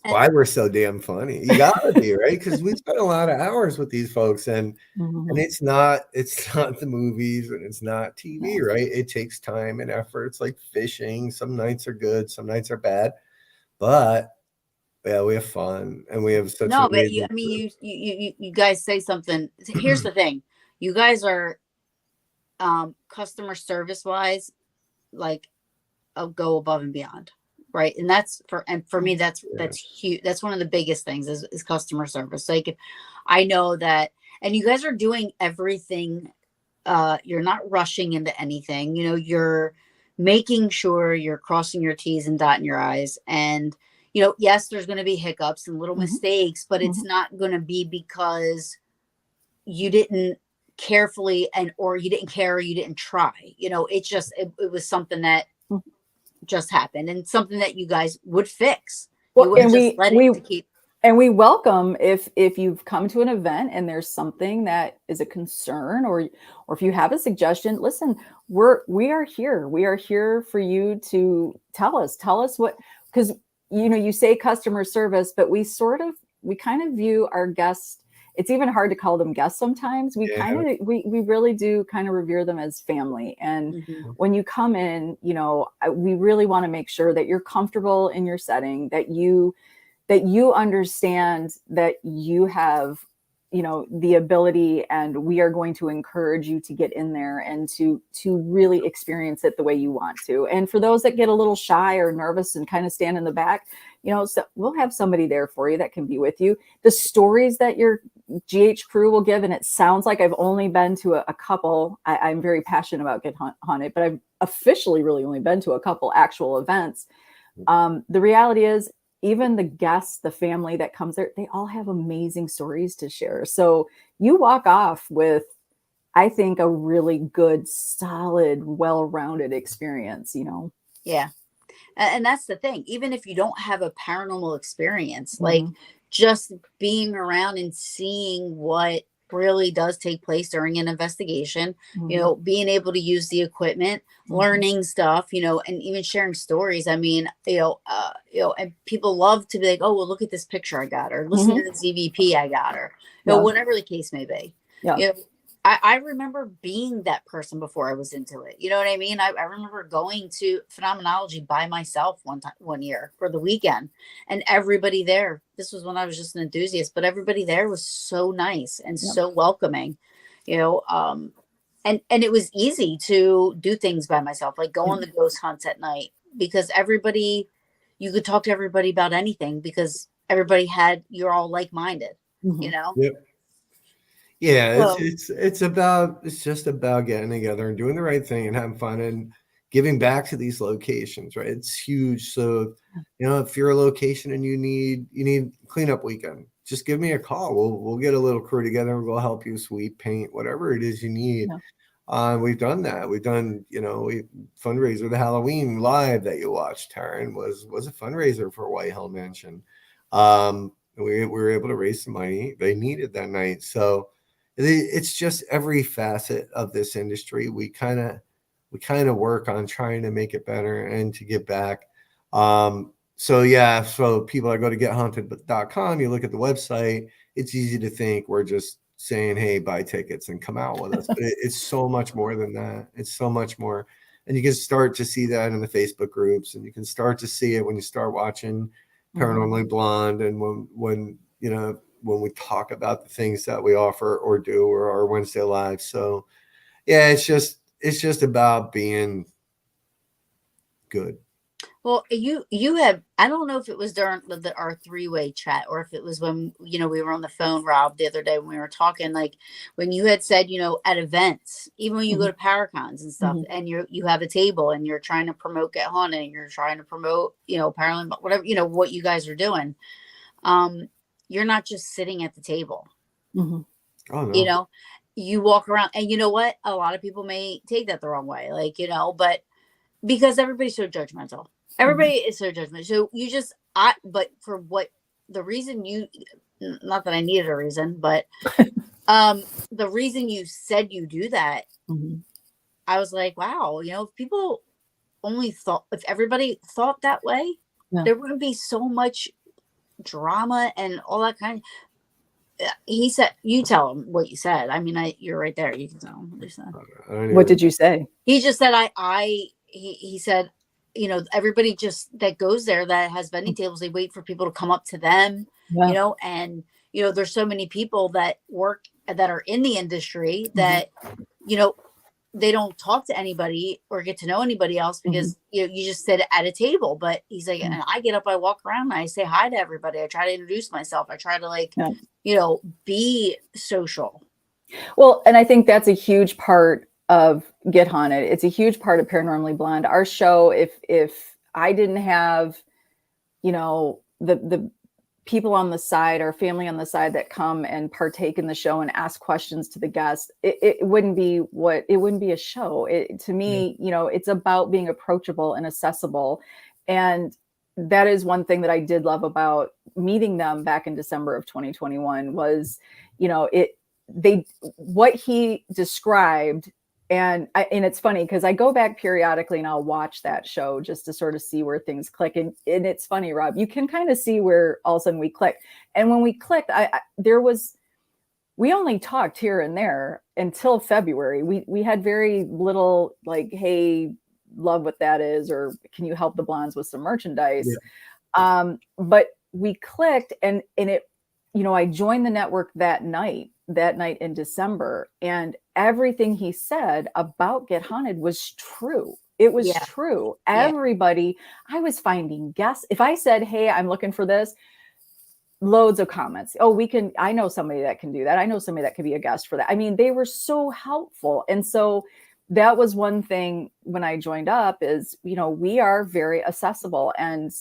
why we're so damn funny. You gotta be, right? Because we spend a lot of hours with these folks, and it's not the movies and it's not TV, right? It takes time and effort. It's like fishing. Some nights are good, some nights are bad, but yeah, we have fun and we have such. No, but you guys say something. Here's the thing: you guys are customer service wise, like, go above and beyond. Right. And that's for me, that's huge. That's one of the biggest things is customer service. Like, I know that, and you guys are doing everything. You're not rushing into anything, you're making sure you're crossing your T's and dotting your I's. And, yes, there's going to be hiccups and little mistakes, but it's not going to be because you didn't carefully or you didn't care or you didn't try. It's just, it was something that just happened and something that you guys would fix. Well, and we welcome if you've come to an event and there's something that is a concern, or if you have a suggestion. Listen, we are here. We are here for you to tell us what, because you say customer service, but we kind of view our guests. It's even hard to call them guests sometimes. We really do kind of revere them as family. And when you come in, we really want to make sure that you're comfortable in your setting, that you understand that you have, the ability, and we are going to encourage you to get in there and to really experience it the way you want to. And for those that get a little shy or nervous and kind of stand in the back, so we'll have somebody there for you that can be with you. The stories that your GH crew will give, and it sounds like I've only been to a couple. I'm very passionate about Get Haunted, but I've officially really only been to a couple actual events. The reality is, even the guests, the family that comes there, they all have amazing stories to share. So you walk off with, I think, a really good, solid, well-rounded experience, Yeah. And that's the thing. Even if you don't have a paranormal experience, like just being around and seeing what really does take place during an investigation. You know, being able to use the equipment, learning stuff, you know, and even sharing stories. I mean, and people love to be like, oh, well, look at this picture I got, or listen to this EVP I got, or whatever the case may be. You know, I remember being that person before I was into it. You know what I mean? I remember going to Phenomenology by myself one year for the weekend, and everybody there, this was when I was just an enthusiast, but everybody there was so nice and so welcoming, you know, and it was easy to do things by myself, like go on the ghost hunts at night, because you could talk to everybody about anything, because you're all like-minded, you know? Yep. Yeah, So, it's just about getting together and doing the right thing and having fun and giving back to these locations, right? It's huge. So, you know, if you're a location and you need cleanup weekend, just give me a call. We'll get a little crew together and we'll help you sweep, paint, whatever it is you need. We've done that. We've done, you know, fundraiser, the Halloween live that you watched, Taryn, was a fundraiser for White Hill Mansion. We were able to raise some money they needed that night. So it's just every facet of this industry. We kind of work on trying to make it better and to give back. So people that go to gethaunted.com, you look at the website, it's easy to think we're just saying, hey, buy tickets and come out with us. But it's so much more than that. It's so much more. And you can start to see that in the Facebook groups, and you can start to see it when you start watching Paranormally Blonde, and when you know, when we talk about the things that we offer or do, or our Wednesday live. So yeah, it's just about being good. well, you have, I don't know if it was during our three-way chat, or if it was when, you know, we were on the phone, Rob, the other day when we were talking, like when you had said, you know, at events, even when you go to Paracons and stuff, and you have a table and you're trying to promote Get Haunted, and you're trying to promote, you know, Paranormal, whatever, you know, what you guys are doing. You're not just sitting at the table. Oh, no. You know, you walk around, and you know what? A lot of people may take that the wrong way, like, you know, but because everybody's so judgmental. Everybody is so judgmental. So but for what the reason not that I needed a reason, but the reason you said you do that, I was like, wow, you know, if everybody thought that way, there wouldn't be so much drama and all that kind of. He said, you tell him what you said. I mean, you're right there. You can tell him what you said. What did you say? He just said, he said, you know, everybody just that goes there that has vending tables, they wait for people to come up to them, you know, and, you know, there's so many people that are in the industry that, you know, they don't talk to anybody or get to know anybody else, because you know, you just sit at a table. But he's like, and I get up, I walk around, and I say hi to everybody. I try to introduce myself. I try to, like, you know, be social. Well, and I think that's a huge part of Get Haunted. It's a huge part of Paranormally Blonde. Our show, if I didn't have, you know, the people on the side, our family on the side that come and partake in the show and ask questions to the guests, it wouldn't be a show. To me, you know, it's about being approachable and accessible. And that is one thing that I did love about meeting them back in December of 2021 was, you know, what he described. And it's funny because I go back periodically and I'll watch that show just to sort of see where things click. And it's funny, Rob, you can kind of see where all of a sudden we click. And when we clicked, we only talked here and there until February. We had very little, like, hey, love what that is, or can you help the Blondes with some merchandise? But we clicked, and it, you know, I joined the network that night in December, and everything he said about Get Haunted was true. It was true. Everybody, I was finding guests. If I said, hey, I'm looking for this, loads of comments. Oh, I know somebody that can do that. I know somebody that could be a guest for that. I mean, they were so helpful. And so that was one thing when I joined up is, you know, we are very accessible. And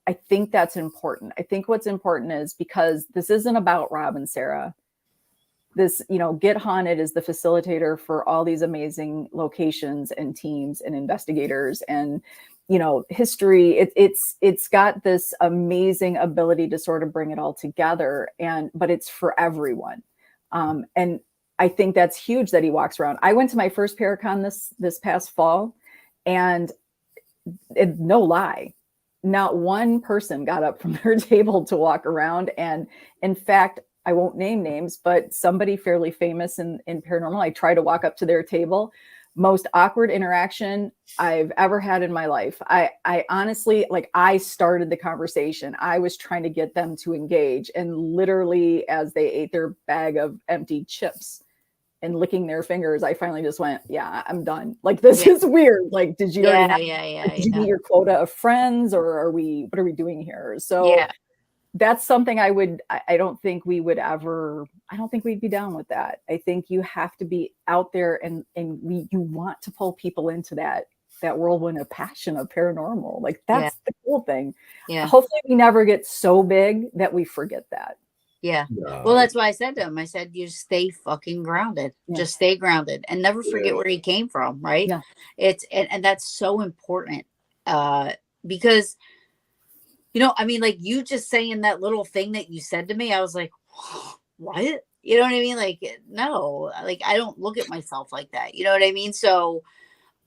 I think that's important. I think what's important is because this isn't about Rob and Sara. This, you know, Get Haunted is the facilitator for all these amazing locations and teams and investigators and, you know, history. It's got this amazing ability to sort of bring it all together, but it's for everyone. And I think that's huge that he walks around. I went to my first Paracon this past fall, and no lie, not one person got up from their table to walk around. And in fact, I won't name names, but somebody fairly famous in paranormal, I tried to walk up to their table. Most awkward interaction I've ever had in my life. I honestly, like, I started the conversation. I was trying to get them to engage, and literally as they ate their bag of empty chips and licking their fingers, I finally just went, yeah, I'm done. Like, this is weird. Like, did you already did you meet your quota of friends, or what are we doing here? So that's something I don't think we would ever, I don't think we'd be down with that. I think you have to be out there, and you want to pull people into that whirlwind of passion of paranormal. Like, that's the cool thing. Hopefully we never get so big that we forget that. Well, that's why I said to him, I said, you stay fucking grounded. Just stay grounded and never forget where he came from, right? It's and that's so important. Because, you know, I mean, like, you just saying that little thing that you said to me, I was like, what? You know what I mean? Like, no, like, I don't look at myself like that. You know what I mean? So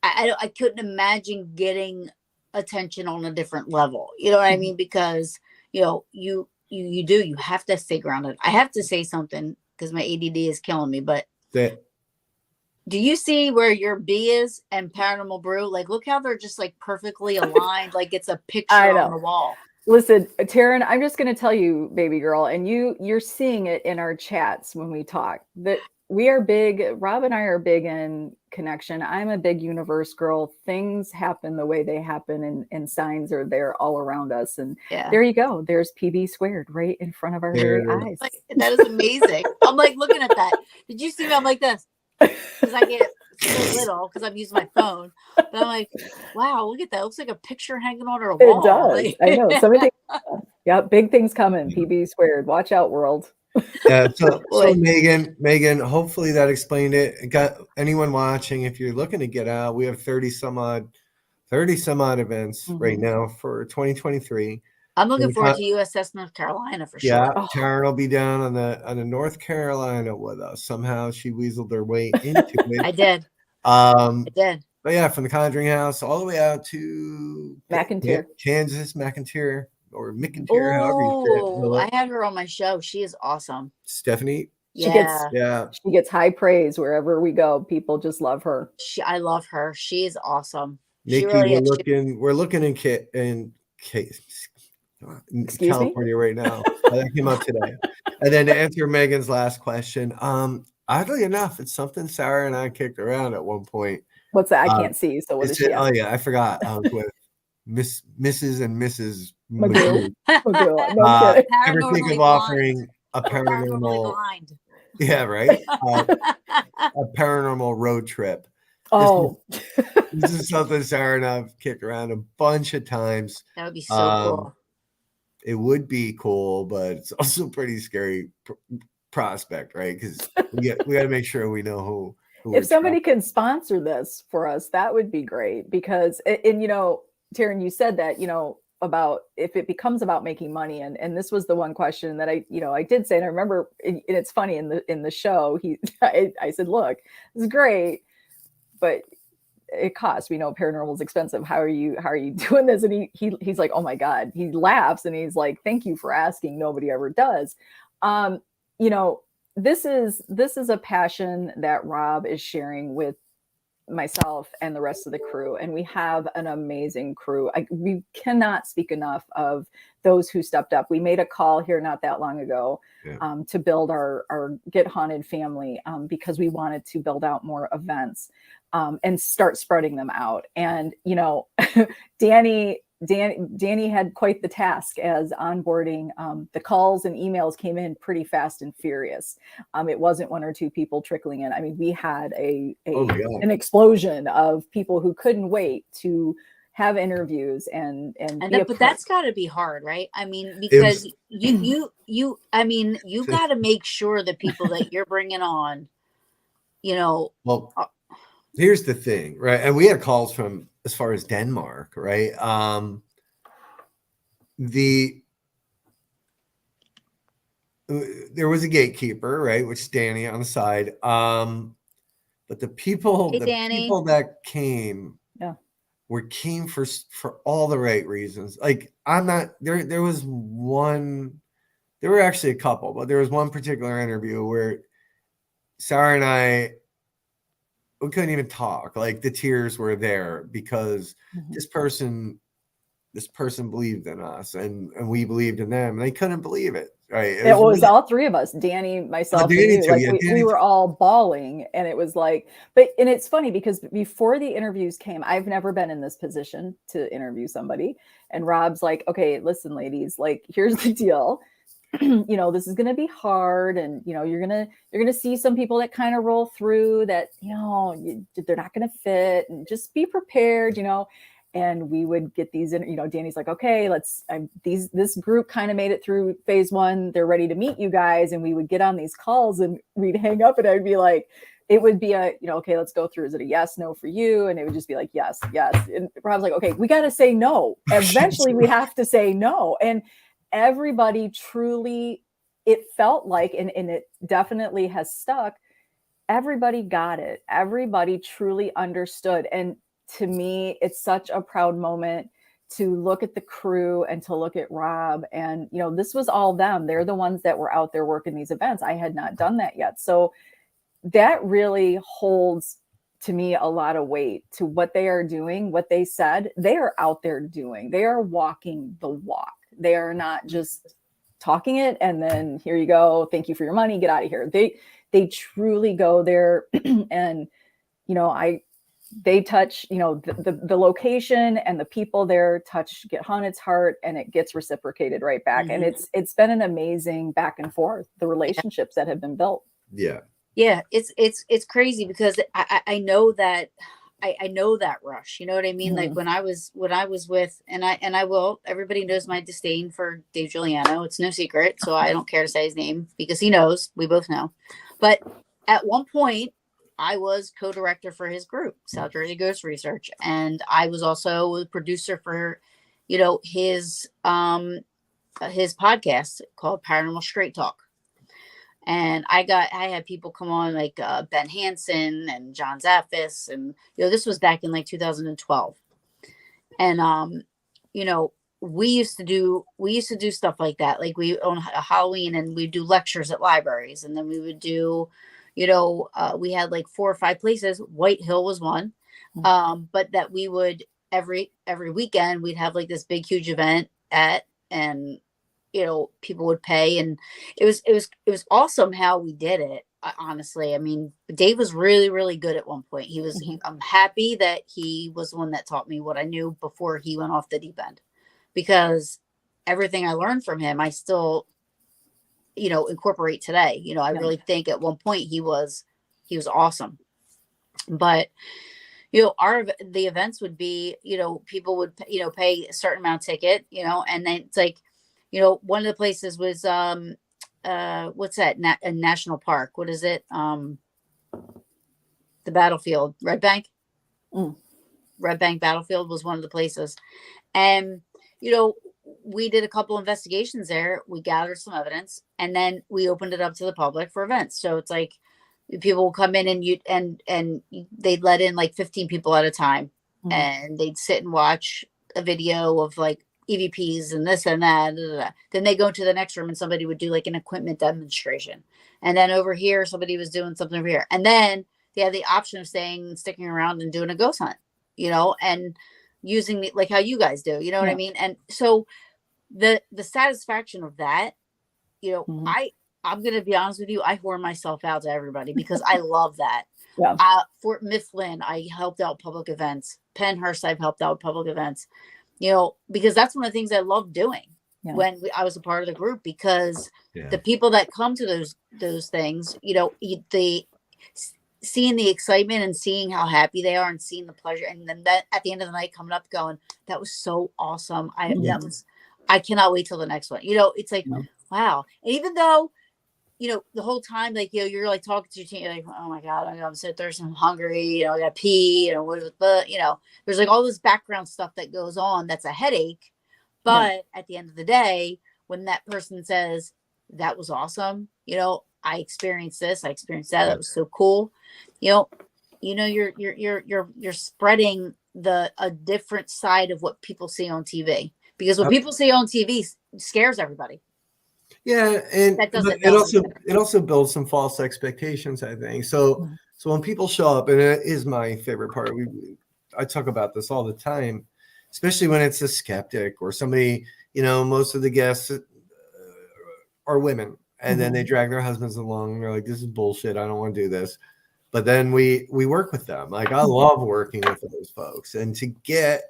I couldn't imagine getting attention on a different level. You know what I mean? Because, you know, you have to stay grounded. I have to say something because my ADD is killing me, but do you see where your B is and Paranormal Brew? Like, look how they're just like perfectly aligned. Like, it's a picture on the wall. Listen, Taryn, I'm just going to tell you, baby girl, and you're seeing it in our chats when we talk, that we are big. Rob and I are big in connection. I'm a big universe girl. Things happen the way they happen, and signs are there all around us. And there you go. There's PB squared right in front of our very eyes. Like, that is amazing. I'm like looking at that. Did you see me? I'm like this because I get so little because I'm using my phone. But I'm like, wow, look at that. It looks like a picture hanging on our wall. It does. Like, I know. Somebody. Yeah, big things coming. PB squared. Watch out, world. Yeah. So Megan, hopefully that explained it. Got anyone watching? If you're looking to get out, we have 30 some odd events right now for 2023. I'm looking forward to USS North Carolina for sure. Yeah, Taryn will be down on the North Carolina with us. Somehow she weaseled her way into it. I did. But yeah, from the Conjuring House all the way out to Kansas, McIntyre, or McIntyre, however you say it. I had her on my show. She is awesome. Stephanie. She gets high praise wherever we go. People just love her. I love her. She is awesome. Nikki, we're looking in California right now. That came up today. And then to answer Megan's last question, oddly enough, it's something Sara and I kicked around at one point. What's that? I can't see. So what is she? Oh yeah, I forgot. I was with Mrs. and Mrs. Magoo. No kidding. Ever think of offering a paranormal? Yeah, right. A paranormal road trip. This is something Sara and I've kicked around a bunch of times. That would be so cool. It would be cool, but it's also pretty scary prospect, right? Because we got to make sure we know who if somebody can sponsor this for us, that would be great. Because, and you know, Taryn, you said that, you know, about if it becomes about making money, and this was the one question that I did say, and I remember, and it's funny in the show, I said, look, this is great, but it costs. We know paranormal is expensive. How are you doing this? And he's like, oh my God. He laughs and he's like, thank you for asking. Nobody ever does. You know, this is a passion that Rob is sharing with myself and the rest of the crew, and we have an amazing crew. We cannot speak enough of those who stepped up. We made a call here not that long ago to build our Get Haunted family because we wanted to build out more events and start spreading them out. And you know, Danny had quite the task as onboarding. The calls and emails came in pretty fast and furious. It wasn't one or two people trickling in. I mean, we had an explosion of people who couldn't wait to have interviews and but that's got to be hard, right? I mean, because you got to make sure the people that you're bringing on, you know. Well, here's the thing, right? And we had calls from as far as Denmark, right? there was a gatekeeper, right, which is Danny on the side. But the people, Hey, Danny. that came, came for all the right reasons. Like I'm not there. There was one. There were actually a couple, but there was one particular interview where Sara and I, we couldn't even talk. Like the tears were there because this person believed in us, and we believed in them, and they couldn't believe it. Right? It was all three of us, Danny, myself, and you. Like we were all bawling, and it was like, and it's funny because before the interviews came, I've never been in this position to interview somebody, and Rob's like, okay, listen, ladies, like here's the deal. This is going to be hard, and you're going to see some people that kind of roll through that, they're not going to fit, and just be prepared, and we would get these, Danny's like, okay, this group kind of made it through phase 1. They're ready to meet you guys. And we would get on these calls and we'd hang up, and I'd be like, it would be okay, let's go through. Is it a yes, no for you? And it would just be like, yes. And Rob's like, okay, we got to say no. Eventually we have to say no. And everybody truly, it felt like, and it definitely has stuck. Everybody got it. Everybody truly understood. And to me, it's such a proud moment to look at the crew and to look at Rob. And, this was all them. They're the ones that were out there working these events. I had not done that yet. So that really holds to me a lot of weight to what they are doing, what they said. They are out there doing. They are walking the walk. They are not just talking it and then here you go. Thank you for your money. Get out of here. They truly go there and, they touch, the location and the people there get Hunnit's heart, and it gets reciprocated right back. And it's been an amazing back and forth, the relationships that have been built. Yeah. Yeah. It's crazy because I know that I know that rush, you know what I mean? Like when I was with, and I will, everybody knows my disdain for Dave Giuliano. It's no secret. So I don't care to say his name because he knows, we both know. But at one point, I was co-director for his group, South Jersey Ghost Research. And I was also a producer for, his podcast called Paranormal Straight Talk. And I had people come on like Ben Hansen and John Zaffis. And, this was back in like 2012. And, we used to do stuff like that. Like we on Halloween and we do lectures at libraries, and then we would do, we had like 4 or 5 places. White Hill was one. But that we would every weekend we'd have like this big, huge event and people would pay, and it was awesome how we did it. Honestly, I mean, Dave was really, really good at one point. I'm happy that he was the one that taught me what I knew before he went off the deep end, because everything I learned from him, I still, incorporate today. I really think at one point he was awesome. But, the events would be, people would, pay a certain amount of ticket, and then it's like, one of the places was, what's that? A national park. What is it? The Battlefield, Red Bank. Red Bank Battlefield was one of the places. And, we did a couple investigations there. We gathered some evidence, and then we opened it up to the public for events. So it's like people will come in and they'd let in like 15 people at a time, and they'd sit and watch a video of like EVPs and this and that. Then they go to the next room and somebody would do like an equipment demonstration. And then over here, somebody was doing something over here. And then they had the option of sticking around and doing a ghost hunt, and using like how you guys do, what I mean? And so the satisfaction of that, I'm going to be honest with you. I whore myself out to everybody because I love that. Fort Mifflin, I helped out public events. Pennhurst, I've helped out public events, because that's one of the things I love doing when I was a part of the group, because the people that come to those things, they seeing the excitement and seeing how happy they are and seeing the pleasure. And then that at the end of the night coming up going, that was so awesome. I cannot wait till the next one. It's like, wow. And even though, the whole time, like, you're like talking to your team, you're like, oh my God, I'm so thirsty, I'm hungry, I got to pee, but there's like all this background stuff that goes on. That's a headache. But at the end of the day, when that person says, that was awesome. You know, I experienced this, I experienced that. That was so cool. You know, you're spreading a different side of what people see on TV, because what people see on TV scares everybody. Yeah, and That doesn't it also builds some false expectations, I think. So when people show up, and it is my favorite part. I talk about this all the time, especially when it's a skeptic or somebody. You know, most of the guests are women, and then they drag their husbands along, and they're like, "This is bullshit. I don't want to do this." But then we work with them. Like, I love working with those folks, and to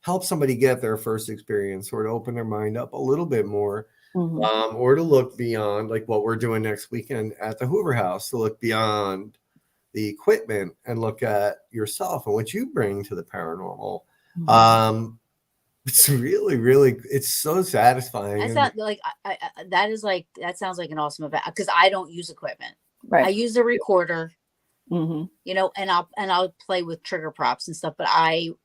help somebody get their first experience, or to open their mind up a little bit more. Or to look beyond, like what we're doing next weekend at the Hoover House, to look beyond the equipment and look at yourself and what you bring to the paranormal. It's really, really, it's so satisfying. That's not like that sounds like an awesome event, because I don't use equipment. Right. I use a recorder, you know, and I'll play with trigger props and stuff, but I'm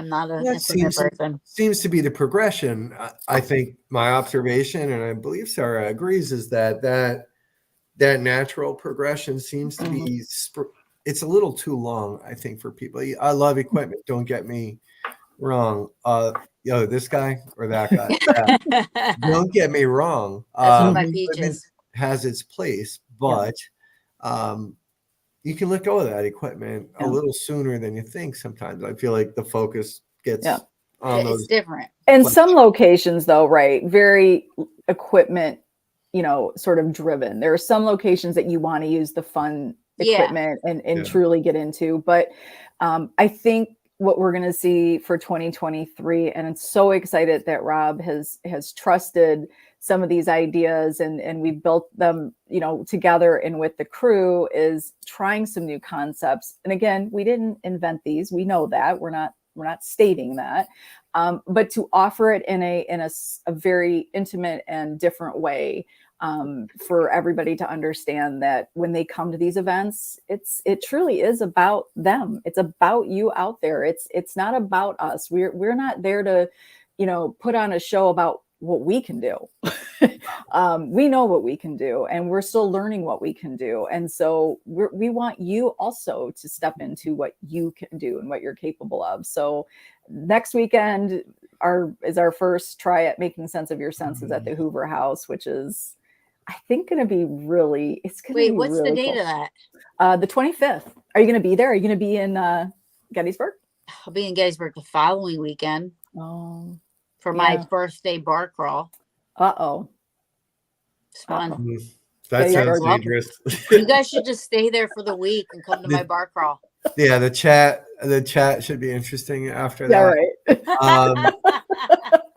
not a person. Seems to be the progression. I think my observation, and I believe Sara agrees, is that natural progression seems to be. It's a little too long, I think, for people. I love equipment. Don't get me wrong. This guy or that guy. Don't get me wrong. That's one of my peaches. Has its place, but you can let go of that equipment a little sooner than you think. Sometimes I feel like the focus gets on those. It's different. And some locations, though, right? Very equipment, you know, sort of driven. There are some locations that you want to use the fun equipment and truly get into. But I think what we're going to see for 2023, and I'm so excited that Rob has trusted some of these ideas and we've built them, you know, together and with the crew, is trying some new concepts. And again, we didn't invent these. We know that. We're not stating that. But to offer it in a very intimate and different way, for everybody to understand that when they come to these events, it truly is about them. It's about you out there. It's not about us. We're not there to, you know, put on a show about what we can do. We know what we can do, and we're still learning what we can do. And so we want you also to step into what you can do and what you're capable of. So next weekend is our first try at making sense of your senses at the Hoover House, which is, I think, going to be really, it's going to be what's really the date cool. of that? The 25th. Are you going to be there? Are you going to be in Gettysburg? I'll be in Gettysburg the following weekend. Oh, for my birthday bar crawl. It's fun. That sounds dangerous. You guys should just stay there for the week and come to my bar crawl. Yeah, the chat should be interesting after that. Right.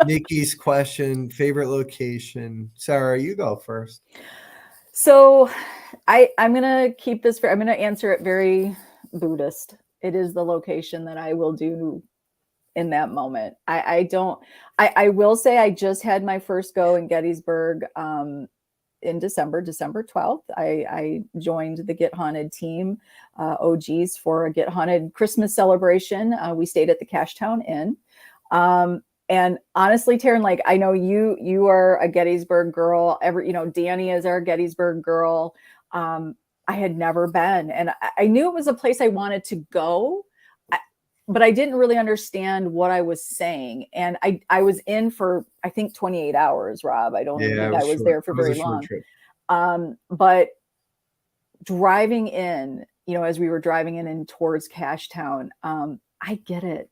Nikki's question, favorite location. Sara, you go first. So I'm going to keep this, I'm going to answer it very Buddhist. It is the location that I will do in that moment. I will say I just had my first go in Gettysburg in December 12th. I joined the Get Haunted team, OGs, for a Get Haunted Christmas celebration. We stayed at the Cashtown Inn. And honestly, Taryn, like, I know you are a Gettysburg girl. Danny is our Gettysburg girl. I had never been, and I knew it was a place I wanted to go, but I didn't really understand what I was saying. And I was in for, I think, 28 hours, Rob. I don't think I was there for very long. But driving in, as we were driving in towards Cashtown, I get it.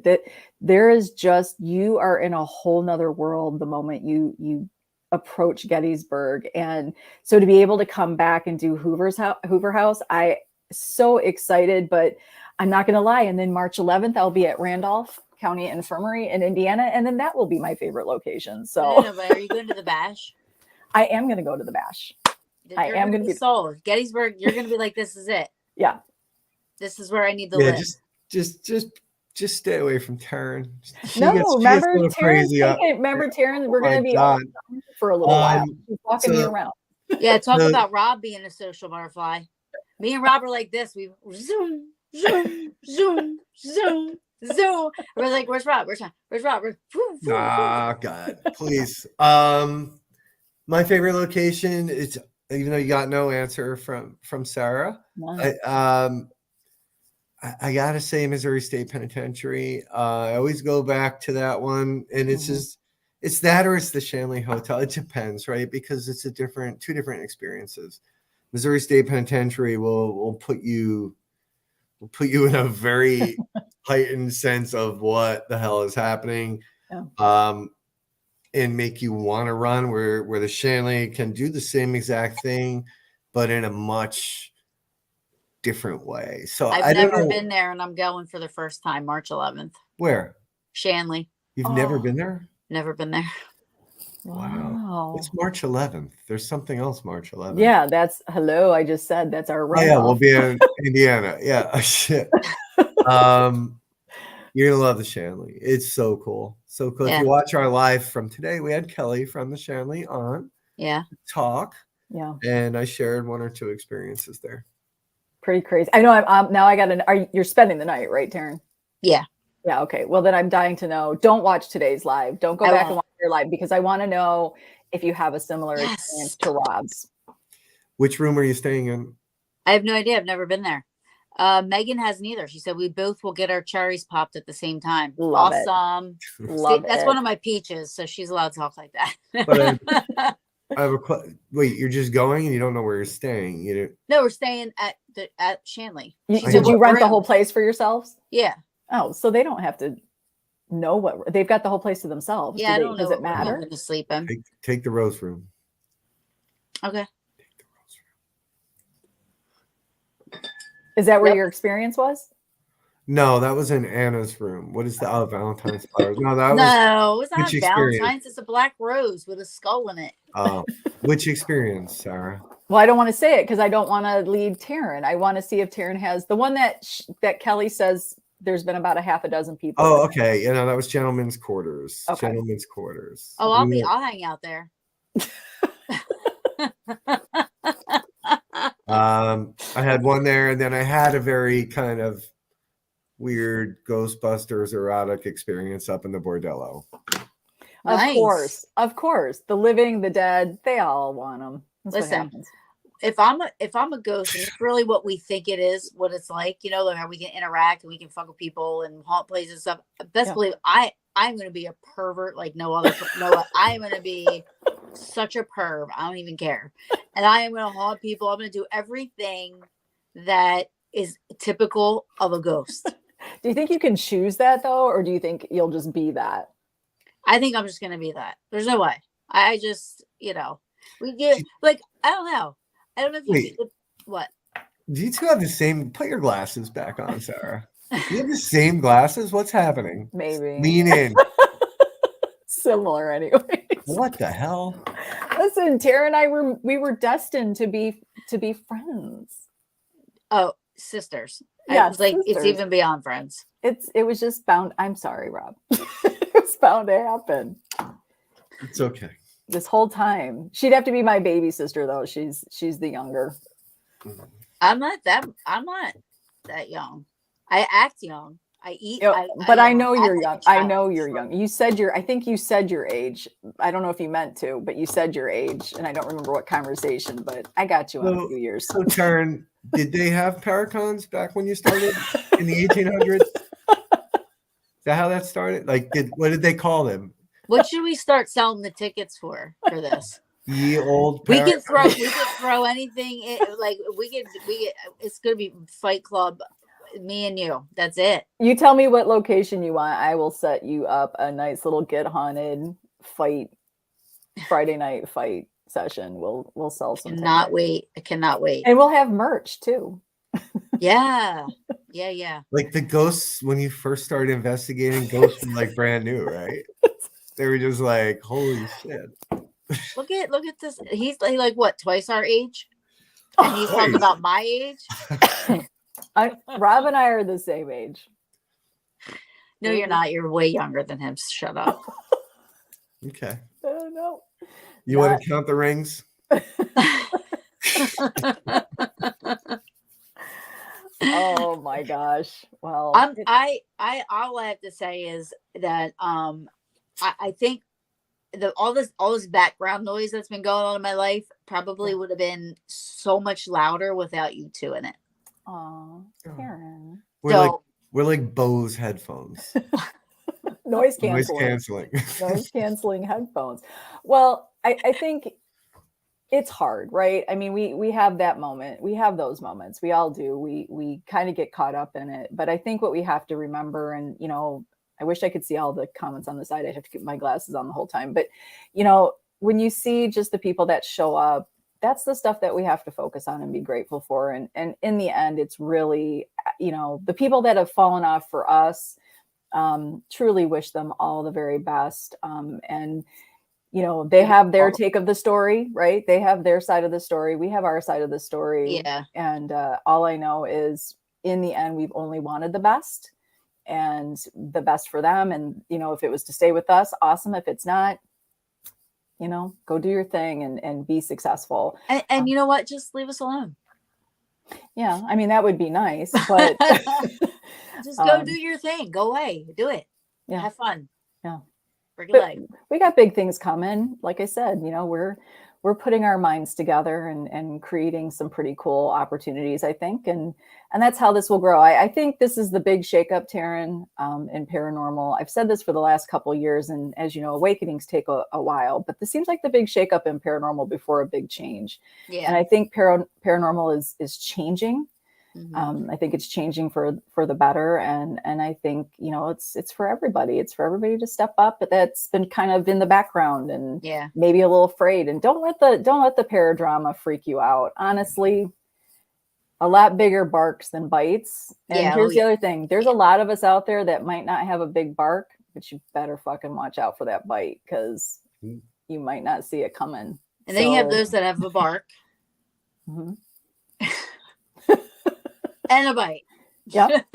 That there is just, you are in a whole nother world the moment you approach Gettysburg. And so to be able to come back and do Hoover House, I so excited, but I'm not going to lie. And then March 11th, I'll be at Randolph County Infirmary in Indiana. And then that will be my favorite location. So but are you going to the Bash? I am going to go to the Bash. I am going to be sold. Gettysburg, you're going to be like, this is it. Yeah. This is where I need to live. Just stay away from Taryn. Remember Taryn, we're going to be on for a little while. She's walking me around. Yeah, talk about Rob being a social butterfly. Me and Rob are like this. We zoom, zoom, zoom, zoom, Zoom. I was like, where's Rob? Where's Rob? Where's Rob? Ah, God, please. My favorite location is, even though you got no answer from Sarah, No. I gotta say Missouri State Penitentiary. I always go back to that one, and it's just it's that or it's the Shanley Hotel. It depends, right? Because it's two different experiences. Missouri State Penitentiary will put you in a very heightened sense of what the hell is happening. Yeah. And make you want to run, where the Shanley can do the same exact thing, but in a much different way. So I've I don't never know been there, and I'm going for the first time, March 11th. where. Shanley. You've never been there? Never been there. Wow. What's March 11th? There's something else March 11th. Yeah, that's hello. I just said that's our Oh, yeah, we'll be in Indiana. Yeah, shit. You're gonna love the Shanley. It's so cool. So cool. Yeah. If you watch our live from today, we had Kelly from the Shanley on. Yeah. Talk. Yeah. And I shared one or two experiences there. Pretty crazy. I know. Now I got you're spending the night, right, Taryn? Yeah. Yeah. Okay. Well, then I'm dying to know. Don't watch today's live. Don't go back and watch your live, because I want to know if you have a similar experience to Rob's. Which room are you staying in? I have no idea. I've never been there. Megan hasn't either. She said we both will get our cherries popped at the same time. Love awesome. Love that's it. one of my peaches, so she's allowed to talk like that. But I have a wait. You're just going and you don't know where you're staying. You don't. No, we're staying at Shanley. Did you rent the whole place for yourselves? Yeah. Oh, so they don't have to know what they've got the whole place to themselves. Yeah, I don't know. Does it matter? To sleep in. Take the Rose room. Okay. Is that where your experience was? No, that was in Anna's room. What is the Valentine's flowers? No, it's not Valentine's. It's a black rose with a skull in it. Oh, which experience, Sarah? Well, I don't want to say it because I don't want to lead Taryn. I want to see if Taryn has the one that Kelly says there's been about a half a dozen people. Oh, okay. That was Gentlemen's Quarters. Okay. Gentlemen's Quarters. Oh, I'll hang out there. I had one there, and then I had a very kind of weird Ghostbusters erotic experience up in the bordello. Nice. Of course, the living, the dead, they all want them. That's Listen, if I'm a ghost, and it's really what we think it is, what it's like, like how we can interact and we can fuck with people and haunt places and stuff. Best believe I'm going to be a pervert like no other. I am going to be such a perv. I don't even care. And I am going to haunt people. I'm going to do everything that is typical of a ghost. Do you think you can choose that though? Or do you think you'll just be that? I think I'm just going to be that. There's no way. I just, we get like, I don't know. I don't know if you what? Do you two have the same? Put your glasses back on, Sarah. You have the same glasses? What's happening? Maybe. Lean in. Similar anyway. What the hell? Listen, Tara and I were destined to be friends. Oh, sisters. Yeah, it's even beyond friends. It was just bound. I'm sorry, Rob. It was bound to happen. It's okay. This whole time. She'd have to be my baby sister though. She's the younger. I'm not that young. I act young. I eat. I know you're young. I know you're young. I think you said your age. I don't know if you meant to, but you said your age, and I don't remember what conversation, but I got you in a few years. So, Taryn, did they have Paracons back when you started in the 1800s? Is that how that started? What did they call them? What should we start selling the tickets for this? Ye old. We can throw anything. It's gonna be Fight Club. Me and you. That's it. You tell me what location you want. I will set you up a nice little get haunted Friday night fight session. We'll sell some. I cannot wait. And we'll have merch too. Yeah. Like the ghosts when you first started investigating, ghosts were like brand new, right? They were just like, holy shit. Look at this. He's like what, twice our age? And he's talking about my age. Rob and I are the same age. No, you're not. You're way younger than him. Shut up. Okay. No. You want to count the rings? Oh my gosh. Well, All I have to say is that I think all this background noise that's been going on in my life probably would have been so much louder without you two in it. oh, Karen. We're like Bose headphones. Noise Noise canceling. canceling. Noise canceling headphones. Well, I think it's hard, right? I mean, we have that moment. We have those moments. We all do. We kind of get caught up in it. But I think what we have to remember, and I wish I could see all the comments on the side. I have to keep my glasses on the whole time. But when you see just the people that show up, that's the stuff that we have to focus on and be grateful for. And in the end, it's really, the people that have fallen off for us, truly wish them all the very best. And they have their take of the story, right? They have their side of the story. We have our side of the story. Yeah. And all I know is in the end, we've only wanted the best and the best for them. And, if it was to stay with us, awesome. If it's not, go do your thing and be successful. And you know what? Just leave us alone. Yeah. I mean, that would be nice, but just go do your thing. Go away. Do it. Yeah. Have fun. Yeah. But we got big things coming. Like I said, we're putting our minds together and creating some pretty cool opportunities, I think. And that's how this will grow. I think this is the big shakeup, Taryn, in paranormal. I've said this for the last couple of years. And as you know, awakenings take a while, but this seems like the big shakeup in paranormal before a big change. Yeah. And I think paranormal is changing. Mm-hmm. I think it's changing for the better, and I think it's for everybody. It's for everybody to step up. But that's been kind of in the background and maybe a little afraid. And don't let the paradrama freak you out. Honestly, a lot bigger barks than bites. And here's the other thing: there's a lot of us out there that might not have a big bark, but you better fucking watch out for that bite because you might not see it coming. And then you have those that have a bark. Mm-hmm. And a bite. Yep.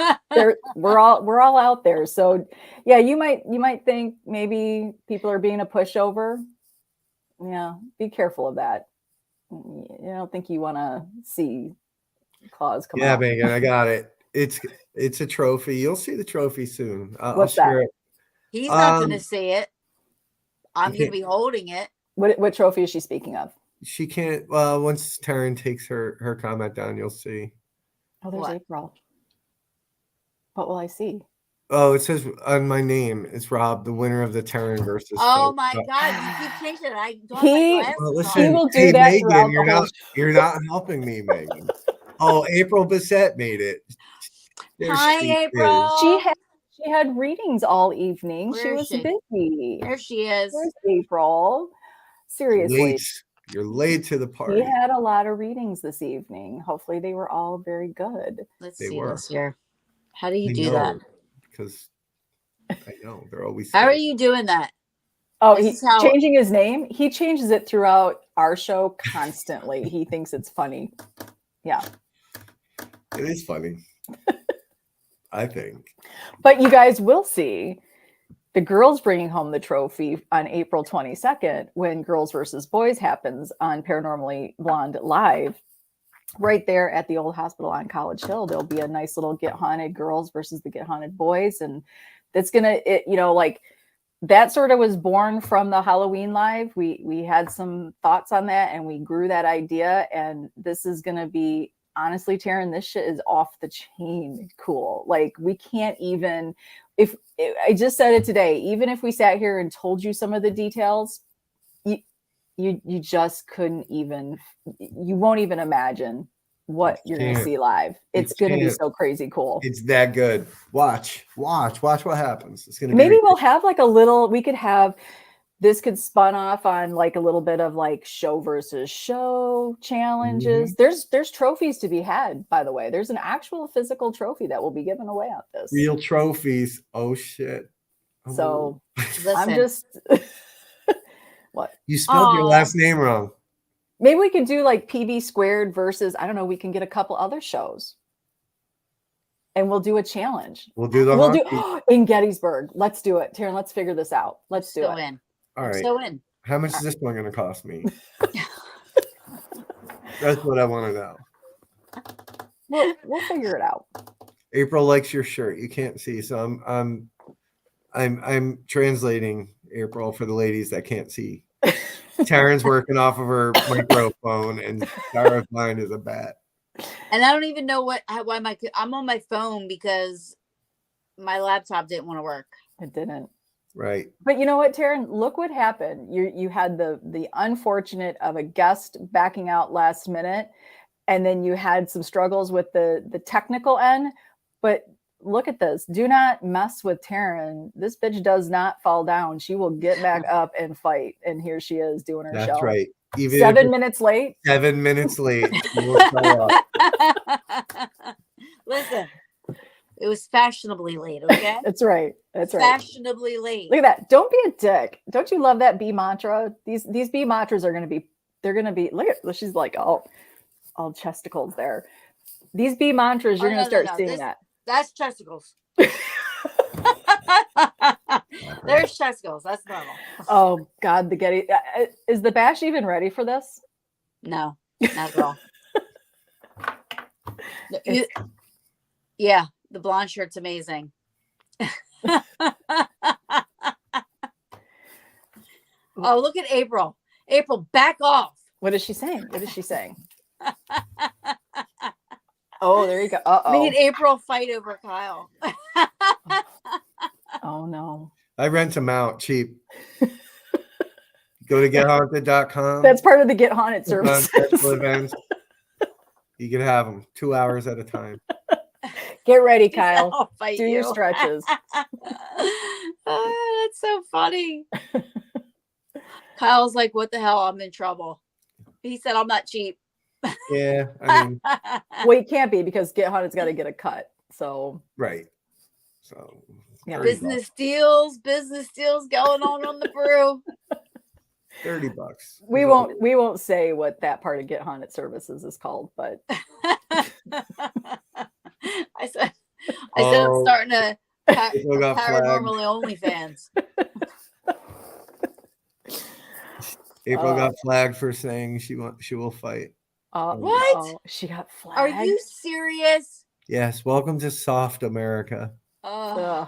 We're all out there. So yeah, you might think maybe people are being a pushover. Yeah, be careful of that. I don't think you want to see claws come out. Yeah, Megan, I got it. It's a trophy. You'll see the trophy soon. What's that? It. He's not going to see it. I'm going to be holding it. What trophy is she speaking of? She can't. Well, once Taryn takes her comment down, you'll see. Oh, there's April. What will I see? Oh, it says on my name, it's Rob, the winner of the Taryn versus. Oh my God! You keep changing it. I don't listen, he will do that. Megan, you're not helping me, Megan. Oh, April Bissett made it. Hi, April. She had readings all evening. She was busy. There she is. Where's April? Seriously. You're late to the party. He had a lot of readings this evening. Hopefully they were all very good. Let's see this here. How do you do that? Because I know they're always. How are you doing that? Oh, he's changing his name. He changes it throughout our show constantly. He thinks it's funny. Yeah. It is funny. I think. But you guys will see the girls bringing home the trophy on April 22nd when Girls versus Boys happens on Paranormally Blonde Live. Right there at the old hospital on College Hill, there'll be a nice little Get Haunted Girls versus the Get Haunted Boys. And that's that sort of was born from the Halloween Live. We had some thoughts on that and we grew that idea. And this is going to be, honestly, Taryn, this shit is off the chain cool. Like we can't even, I just said it today, even if we sat here and told you some of the details, you just couldn't even, you won't even imagine what you're going to see live. It's going to be so crazy cool. It's that good. Watch what happens. It's going to maybe we'll have like this could spun off on like a little bit of like show versus show challenges. Mm-hmm. There's trophies to be had, by the way. There's an actual physical trophy that will be given away at this. Real trophies. Oh shit. So I'm just what? You spelled your last name wrong. Maybe we could do like PB squared versus, I don't know, we can get a couple other shows. And we'll do a challenge. We'll do in Gettysburg. Let's do it. Taryn, let's figure this out. Let's do it. In. All right. So in. How much is this one going to cost me? That's what I want to know. We'll figure it out. April likes your shirt. You can't see, so I'm translating April for the ladies that can't see. Taryn's working off of her microphone, and Sara's blind as a bat. And I don't even know why I'm on my phone because my laptop didn't want to work. It didn't. Right. But you know what, Taryn? Look what happened. You had the unfortunate of a guest backing out last minute, and then you had some struggles with the technical end. But look at this. Do not mess with Taryn. This bitch does not fall down. She will get back up and fight. And here she is doing her show. That's right. Even 7 minutes late. 7 minutes late. She will show up. Listen, it was fashionably late, okay? That's right. That's right. Fashionably late. Look at that. Don't be a dick. Don't you love that B mantra? These B mantras are going to be, look at, she's like, all chesticles there. These B mantras, you're going to start seeing that. That's chesticles. There's chesticles. That's normal. Oh God, the Getty. Is the bash even ready for this? No, not at all. Yeah, the blonde shirt's amazing. Oh, look at April. April, back off. What is she saying? What is she saying? Oh, there you go. Uh-oh. Me and April fight over Kyle. Oh no. I rent them out cheap. Go to gethaunted.com. That's part of the Get Haunted service. Special events. You can have them 2 hours at a time. Get ready, Kyle. I'll fight Do you. your stretches. Oh, that's so funny. Kyle's like, what the hell? I'm in trouble. He said, I'm not cheap. Yeah, I mean, Well, you can't be because Get Haunted's got to get a cut. So right. So yeah. business deals going on the brew. $30. We won't say what that part of Get Haunted services is called, but I said I'm starting to paranormally OnlyFans. April got flagged for saying she will fight. What? She got flagged. Are you serious? Yes. Welcome to soft America. Ugh.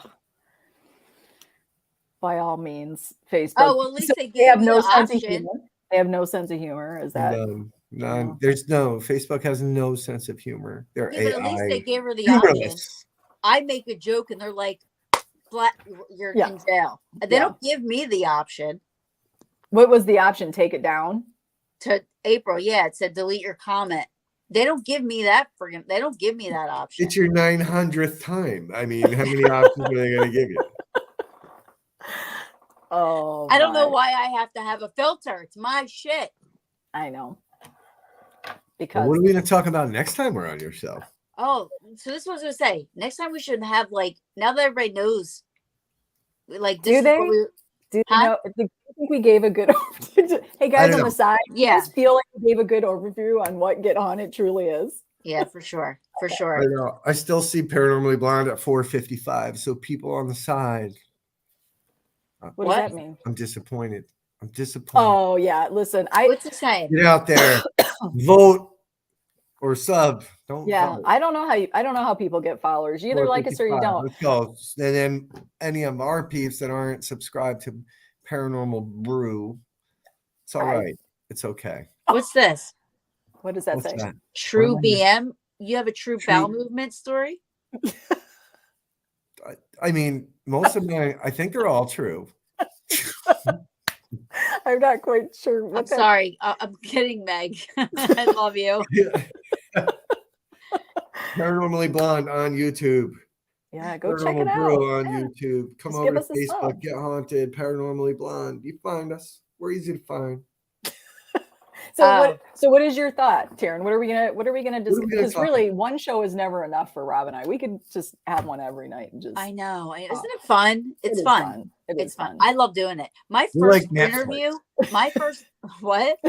By all means, Facebook. Oh, well, at least they have gave no you the sense of option. humor. They have no sense of humor. Is that None. No. There's no. Facebook has no sense of humor. They're Yeah, but AI. at least they gave her the humorless. option. I make a joke and they're like, you're Yeah. in jail. They don't give me the option. What was the option? Take it down? To April, yeah, it said delete your comment. They don't give me that they don't give me that option. It's your 900th time. I mean, how many options are they going to give you? Oh, I don't know why I have to have a filter. It's my shit. I know. Well, Because what are we going to talk about next time we're on your show? Oh, so this was going to say next time we should have now that everybody knows, like this Do is they? what we do you Huh? know? Do you think we gave a good? Hey guys, on the side, Yeah. I just feel like we gave a good overview on what Get Haunted truly is. Yeah, for sure. For sure. I know. I still see Paranormally Blonde at 4:55. So people on the side. What does that mean? I'm disappointed. Oh yeah, listen, What's it saying? Get out there, vote or sub. Don't vote. I don't know how people get followers. You either like us or you 4:55. don't. Let's go. And then any of our peeps that aren't subscribed to Paranormal Brew, it's all right. It's okay. What's this? What does that What's say? that? True What am I BM? You have a true bowel movement story? I mean, most of I think they're all true. I'm not quite sure. I'm sorry. I'm kidding, Meg. I love you. Paranormally Blonde on YouTube. Yeah, go Paranormal check it out. Brew on Yeah. YouTube. Come Just over give to us a Facebook. sub. Get Haunted. Paranormally Blonde. You find us. We're easy to find. So what is your thought, Taryn? What are we gonna discuss? gonna Because talk really, one show is never enough for Rob and I. We could just have one every night and just. I know. Isn't it fun? It's is fun. It's fun. fun. I love doing it. My We're first like Netflix. interview, what?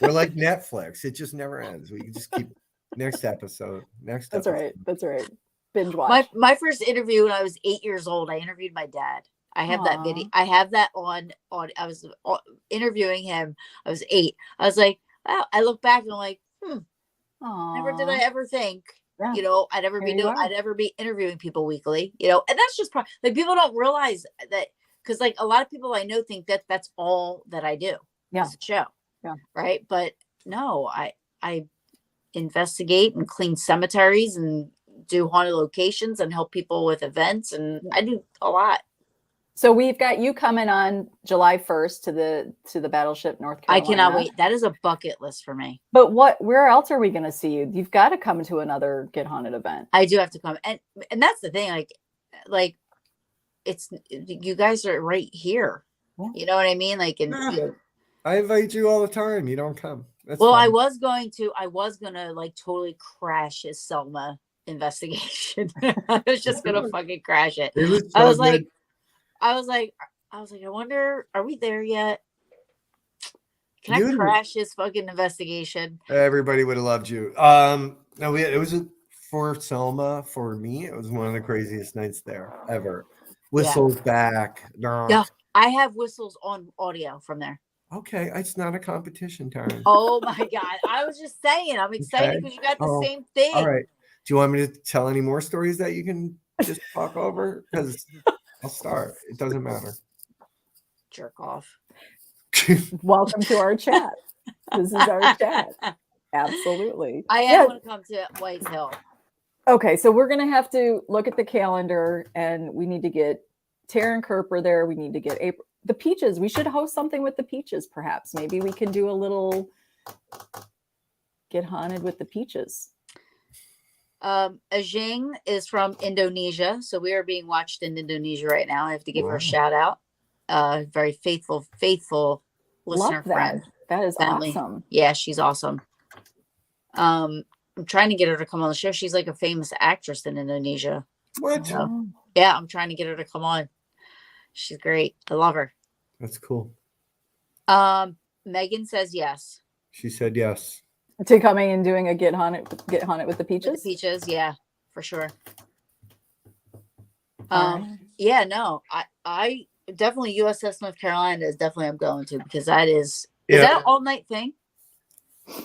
We're like Netflix. It just never ends. We can just keep next episode. That's right. That's right. Binge watch. My first interview when I was 8 years old, I interviewed my dad. I have that video. I have that on. I was interviewing him. I was 8. I was like, wow. I look back and I'm like, never did I ever think Yeah. you know, I'd ever Here you are. I'd ever be interviewing people weekly, you know, and that's just like people don't realize that, because like a lot of people I know think that that's all that I do. Yeah. Is a show. Yeah. Right. But no, I investigate and clean cemeteries and do haunted locations and help people with events, and I do a lot. So we've got you coming on July 1st to the Battleship North Carolina. I cannot wait. That is a bucket list for me. But where else are we going to see you? You've got to come to another Get Haunted event. I do have to come, and that's the thing. Like it's, you guys are right here. Yeah. You know what I mean? Like, and I invite you all the time. You don't come. That's well, fine. I was gonna like totally crash his Selma investigation. I was just gonna fucking crash it. It was I was so like, good. I wonder, are we there yet? Can I You'd- crash his fucking investigation? Everybody would have loved you. No, it was for Selma. For me, it was one of the craziest nights there ever. Whistles back. Yeah, I have whistles on audio from there. Okay, it's not a competition time. Oh my god! I was just saying, I'm excited because you got the same thing. All right. Do you want me to tell any more stories that you can just talk over? Because I'll start. It doesn't matter. Jerk off. Welcome to our chat. This is our chat. Absolutely. I am going to come to White Hill. Okay, so we're going to have to look at the calendar, and we need to get Taryn Kerper there. We need to get April. The Peaches. We should host something with the Peaches, perhaps. Maybe we can do a little Get Haunted with the Peaches. Ajing is from Indonesia, so we are being watched in Indonesia right now. I have to give her a shout out. Very faithful listener friend. That is family. Awesome. Yeah, she's awesome. I'm trying to get her to come on the show. She's like a famous actress in Indonesia. What? So, yeah, I'm trying to get her to come on. She's great. I love her. That's cool. Megan says yes. She said yes. To coming and doing a Get Haunted with the Peaches? With the Peaches, yeah, for sure. Right. Yeah, no, I definitely USS North Carolina is definitely I'm going to, because that is that an all night thing?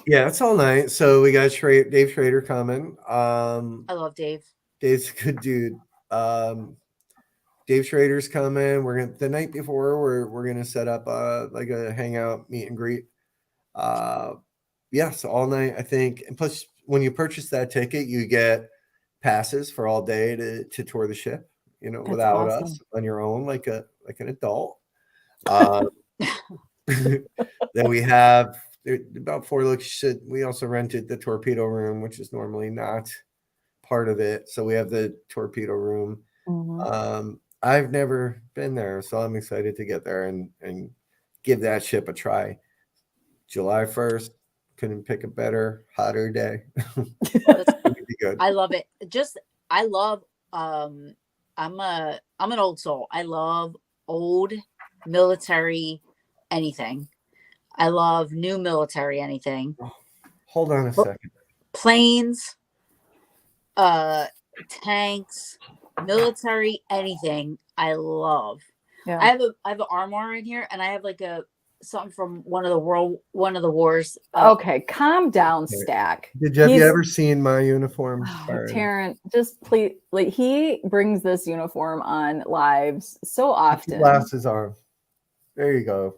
Yeah, it's all night. So we got Dave Schrader coming. I love Dave. Dave's a good dude. Dave Schrader's coming. The night before we're gonna set up like a hangout meet and greet. Yes, all night, I think. And plus, when you purchase that ticket, you get passes for all day to tour the ship, you know, without us, on your own, like an adult. Then we have about 4 locations. We also rented the torpedo room, which is normally not part of it. So we have the torpedo room. Mm-hmm. I've never been there, so I'm excited to get there and give that ship a try. July 1st, couldn't pick a better, hotter day. Be good. I love it. I love I'm an old soul. I love old military anything. I love new military anything. Hold on a second. Planes, tanks, military anything. I love. Yeah. I have an armoire in here, and I have like something from one of the wars. Okay, calm down, Stack. Have you ever seen my uniform? Taryn, just please, like, he brings this uniform on lives so often. Glasses on. There you go.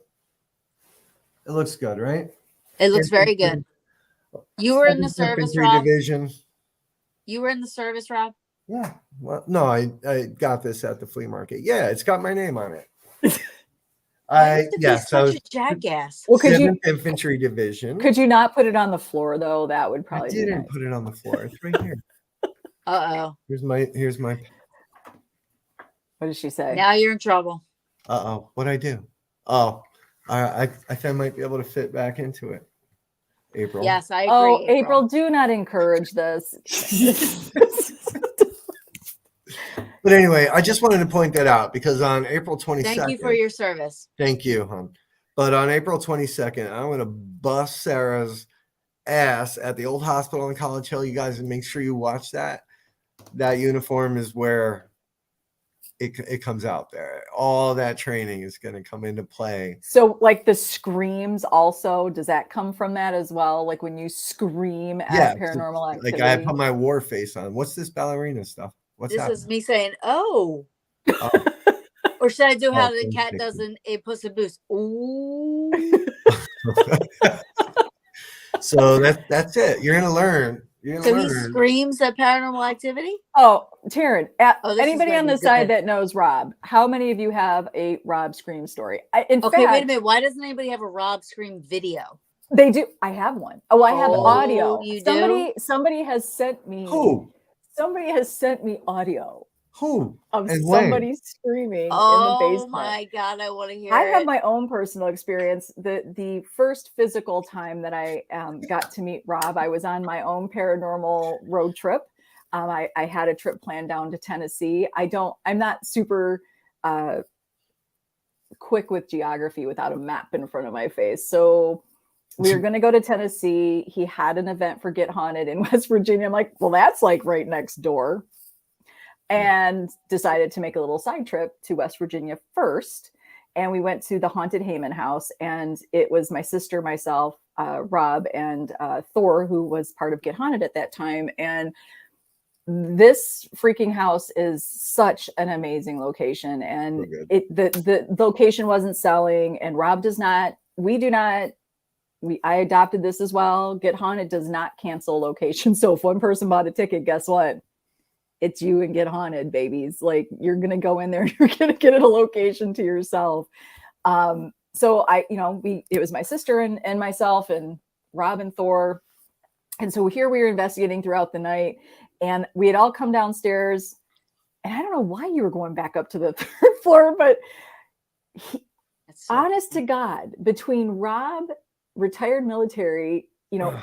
It looks good, right? It looks very good. You were in the service, Rob? Division. You were in the service, Rob? Yeah. Well, no, I got this at the flea market. Yeah, it's got my name on it. Such a jackass. Well, could you 7th Infantry Division. Could you not put it on the floor though? That would probably. I didn't put it on the floor. It's right here. Here's my. What did she say? Now you're in trouble. What'd I do? Oh, I think I might be able to fit back into it. April. Yes, I agree. Oh, April, do not encourage this. But anyway, I just wanted to point that out because on April 22nd. Thank you for your service. Thank you, hon. But on April 22nd, I'm going to bust Sarah's ass at the old hospital on College Hill. You guys make sure you watch that. That uniform is where it comes out there. All that training is going to come into play. So like the screams also, does that come from that as well? Like when you scream at paranormal activity? Like I put my war face on. What's this ballerina stuff? What's This that? is me saying, oh. Oh. Or should I do how the thank cat you. does in a Puss in Boots? Ooh. So that's it. You're gonna learn. You're So gonna he learn. screams at paranormal activity? Oh, Taryn, Oh, this is anybody gonna on be the side good. that knows Rob, how many of you have a Rob scream story? In Okay, fact, wait a minute. Why doesn't anybody have a Rob scream video? they do. I have one. Oh, I have Oh, audio. you do? Somebody has sent me. Who? Somebody has sent me audio Who? of And somebody screaming in the Oh basement. my God, I want to hear I it. have my own personal experience. The first physical time that I got to meet Rob, I was on my own paranormal road trip. I had a trip planned down to Tennessee. I'm not super quick with geography without a map in front of my face. So we were going to go to Tennessee. He had an event for Get Haunted in West Virginia. I'm like, well, that's like right next door. And decided to make a little side trip to West Virginia first. And we went to the Haunted Heyman house. And it was my sister, myself, Rob, and Thor, who was part of Get Haunted at that time. And this freaking house is such an amazing location. And the location wasn't selling. And Rob does not, I adopted this as well. Get Haunted does not cancel locations. So if one person bought a ticket, guess what? It's you and Get Haunted, babies. Like you're going to go in there and you're going to get a location to yourself. So it was my sister and myself and Rob and Thor. And so here we were investigating throughout the night and we had all come downstairs and I don't know why you were going back up to the third floor, but honest to God, between Rob, retired military,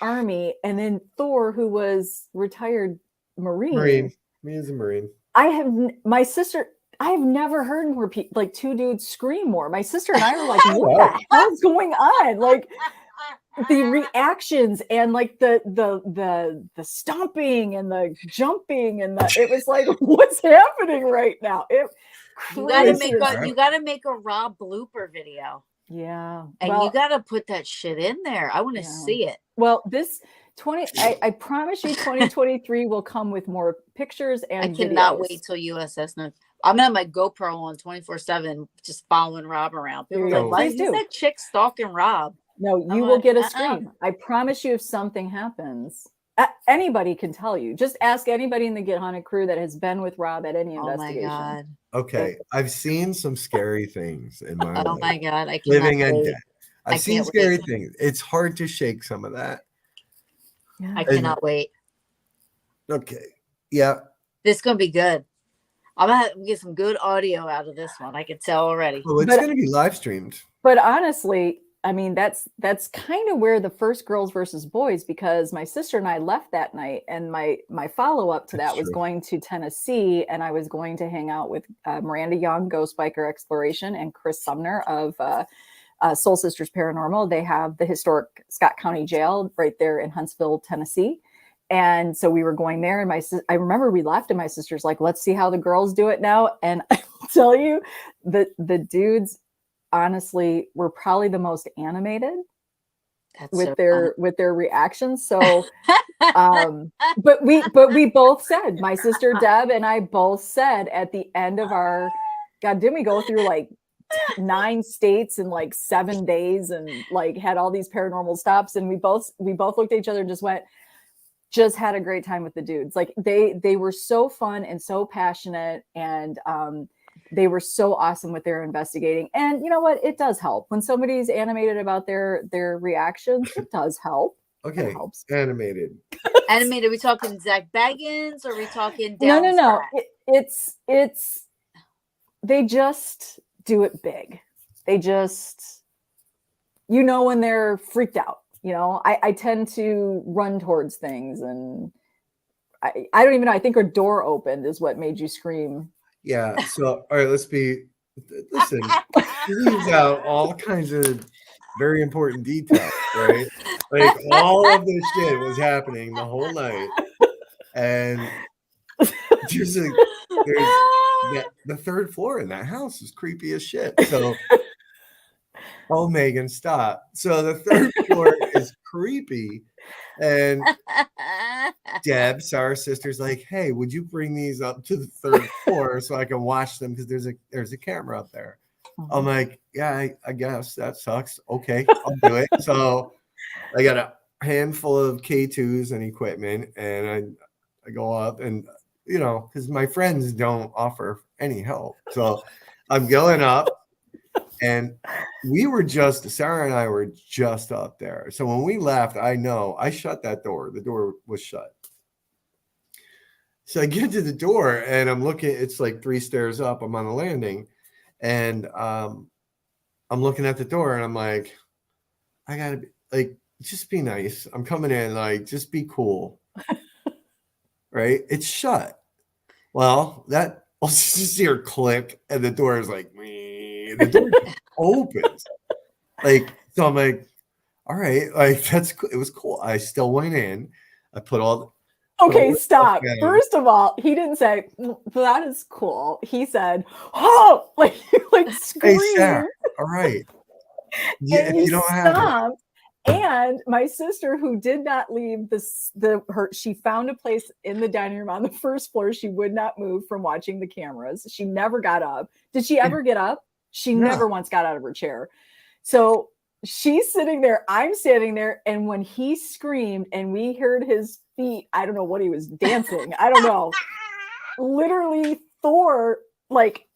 Army, and then Thor, who was retired Marine. Me as a Marine. I have never heard more people, like two dudes scream more. My sister and I were like, what the hell's going on? Like the reactions and like the stomping and the jumping and it was like, what's happening right now? You gotta make a Rob blooper video. Yeah. And you gotta put that shit in there. I want to see it. Well, I promise you 2023 will come with more pictures and I cannot videos. wait till USS North. I'm gonna have my GoPro on 24/7, just following Rob around. People are like, why is that chick stalking Rob? No, you will get a scream. I promise you if something happens. Anybody can tell you. Just ask anybody in the Get Haunted crew that has been with Rob at any investigation. Oh my God. Okay, I've seen some scary things in my life. Oh my God, I can't living wait. and dead. I've seen scary things. It's hard to shake some of that. Yeah. I cannot wait. Okay. Yeah. This is gonna be good. I'm gonna get some good audio out of this one. I can tell already. Well, it's gonna be live streamed. But honestly, I mean, that's kind of where the first Girls versus Boys, because my sister and I left that night, and my follow-up to that was going to Tennessee, and I was going to hang out with Miranda Young, Ghost Biker Exploration, and Chris Sumner of Soul Sisters Paranormal. They have the historic Scott County Jail right there in Huntsville, Tennessee. And so we were going there, and I remember we left, and my sister's like, let's see how the girls do it now. And I will tell you, the dudes honestly were probably the most animated with their reactions. So but we both said, my sister Deb and I both said at the end of our, God, didn't we go through like 9 states in like 7 days and like had all these paranormal stops, and we both looked at each other and just had a great time with the dudes. Like they were so fun and so passionate, and they were so awesome with their investigating. And you know what? It does help when somebody's animated about their reactions. It does help. Okay. It helps. Animated. Animated. Are we talking Zach Baggins, or are we talking No. It's they just do it big. They just, when they're freaked out. I tend to run towards things, and I don't even know. I think a door opened is what made you scream. Yeah. So, all right, listen, leaves out all kinds of very important details, right? Like all of this shit was happening the whole night. And there's the third floor in that house is creepy as shit. So, oh, Megan, stop. So the third floor is creepy. And Deb, Sarah's sister's like, hey, would you bring these up to the third floor so I can watch them? Because there's a camera up there. I'm like, yeah, I guess that sucks. Okay, I'll do it. So I got a handful of K2s and equipment, and I go up and, you know, because my friends don't offer any help. So I'm going up, and Sarah and I were just up there. So when we left, I shut that door. The door was shut. So I get to the door, and I'm looking, it's like 3 stairs up. I'm on the landing, and I'm looking at the door, and I'm like, I gotta be like, just be nice. I'm coming in, like, just be cool. Right? It's shut. Well, I'll just see her click, and the door is like, the door opens. Like, so I'm like, all right, like, that's cool. It was cool. I still went in. I put all Okay, stop. First of all, he didn't say that is cool. He said, "Oh!" Like screamed. Hey, Sarah, all right. Yeah, and if you don't have it. And my sister, who did not leave she found a place in the dining room on the first floor. She would not move from watching the cameras. She never got up. Did she ever get up? She never once got out of her chair. So she's sitting there. I'm standing there. And when he screamed and we heard his feet, I don't know what he was dancing. I don't know. Literally, Thor, like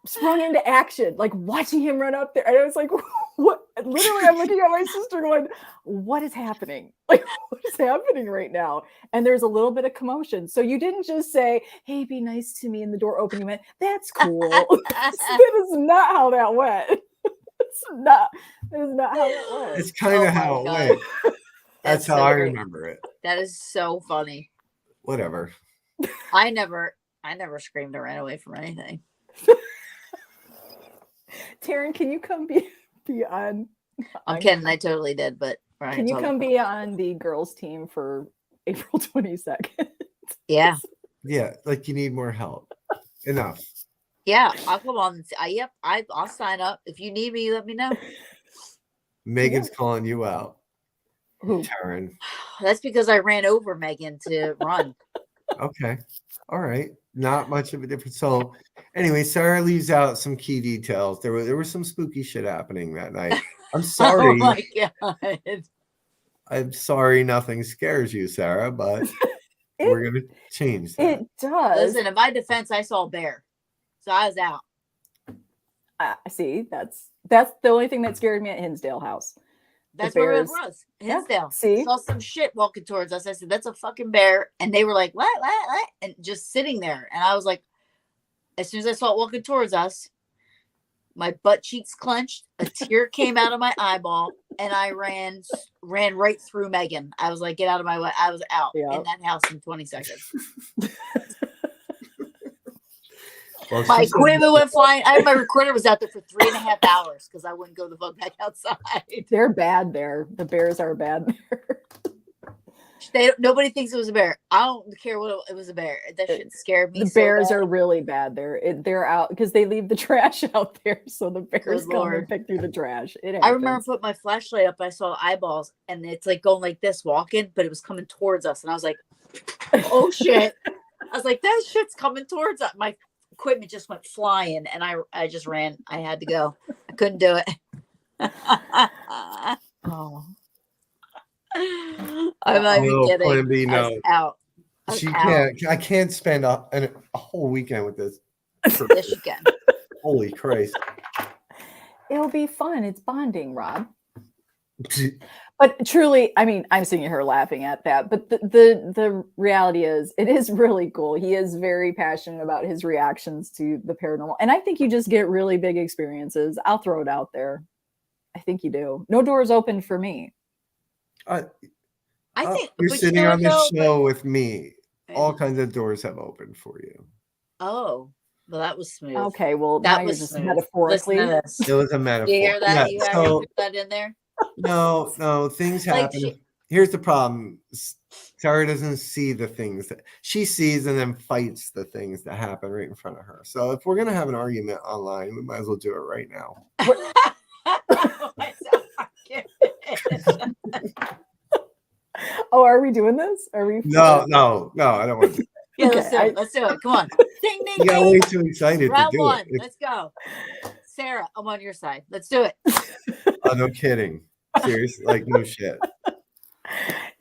sprung into action, like watching him run up there. And I was like, what? Literally, I'm looking at my sister going, what is happening? Like, what is happening right now? And there's a little bit of commotion. So you didn't just say, hey, be nice to me, and the door opened. You went, that's cool. That is not how that went. That is not how that went. It's kind of how it went. That's how I remember it. That is so funny. Whatever. I never screamed or ran away from anything. Taryn, can you come be on? I'm kidding. I totally did, but can you come be on the girls' team for April 22nd? Yeah. Yeah, like you need more help. Enough. Yeah, I'll come on. Yep, I'll sign up. If you need me, let me know. Megan's calling you out. Who? Taryn. That's because I ran over Megan to run. Okay. All right. Not much of a difference. So anyway, Sarah leaves out some key details. There was some spooky shit happening that night. I'm sorry. Oh my God. I'm sorry nothing scares you, Sarah, but we're gonna change that. It does. Listen, in my defense, I saw a bear. So I was out. See, that's the only thing that scared me at Hinsdale House. That's where it was. Hinsdale. Yeah, see? I saw some shit walking towards us. I said, that's a fucking bear. And they were like, what? And just sitting there. And I was like, as soon as I saw it walking towards us, my butt cheeks clenched, a tear came out of my eyeball, and I ran right through Megan. I was like, get out of my way. I was out in that house in 20 seconds. Well, my equipment went flying. My recorder was out there for 3.5 hours because I wouldn't go the fuck back outside. They're bad there. The bears are bad there. Nobody thinks it was a bear. I don't care what it was a bear. That shit scared me. The bears are really bad there. They're out because they leave the trash out there. So the bears come and pick through the trash. I remember putting my flashlight up. I saw eyeballs, and it's like going like this, walking, but it was coming towards us. And I was like, oh shit. I was like, that shit's coming towards us. My equipment just went flying, and I just ran. I had to go. I couldn't do it. Oh. I'm not even kidding. Plan B, no. I was out. I can't spend a whole weekend with this. Yes, you can. Holy Christ. It'll be fun. It's bonding, Rob. But truly, I mean, I'm seeing her laughing at that. But the reality is, it is really cool. He is very passionate about his reactions to the paranormal. And I think you just get really big experiences. I'll throw it out there. I think you do. No doors open for me. I think you're sitting on the show with me. All kinds of doors have opened for you. Oh, well, that was smooth. Okay, well, that now was you're just smooth. metaphorically. It was a metaphor. You hear that? Yeah, you actually put that in there? No, things happen. here's the problem. Sarah doesn't see the things that she sees and then fights the things that happen right in front of her. So if we're gonna have an argument online, we might as well do it right now. Oh, are we doing this? Are we? No, I don't want to. Yeah, Okay, let's do it. Let's do it. Come on. Ding, ding, You got ding. way too excited Round to do one. it. Let's go. Sarah, I'm on your side. Let's do it. Oh, no kidding. Seriously, like no shit.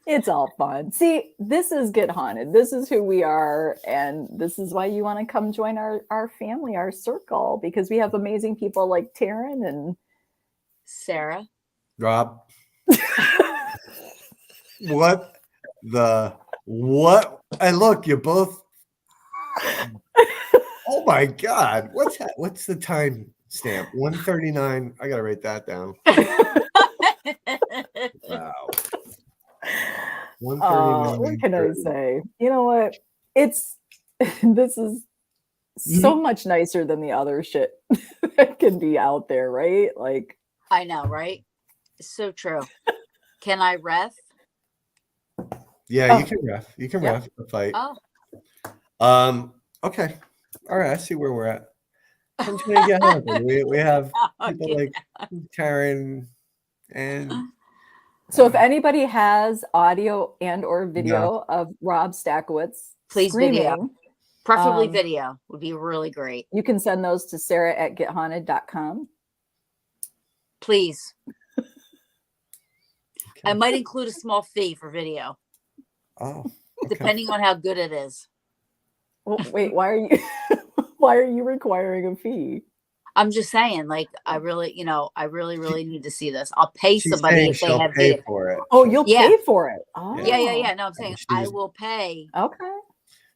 It's all fun. See, this is Get Haunted. This is who we are. And this is why you want to come join our family, our circle, because we have amazing people like Taryn and Sarah. Rob. What? And look, you both. Oh my God. What's the time stamp? 1:39. I gotta write that down. Wow. 1:39. what can I say? You know what? This is so much nicer than the other shit that can be out there, right? Like, I know, right? It's so true. Can I ref? Yeah, you can ref. You can ref the fight. Oh. Okay. All right. I see where we're at. I'm trying to get happen. We have people like Taryn and. So if anybody has audio and or video of Rob Stackowitz, please screaming, video. Preferably video would be really great. You can send those to Sara@gethaunted.com. Please. Okay. I might include a small fee for video. Oh. Okay. Depending on how good it is. Well, wait, why are you requiring a fee? I'm just saying, like, I really need to see this. I'll pay somebody if they have pay video for it. Oh, you'll pay for it. Oh, yeah. No, I'm saying I will pay. Okay.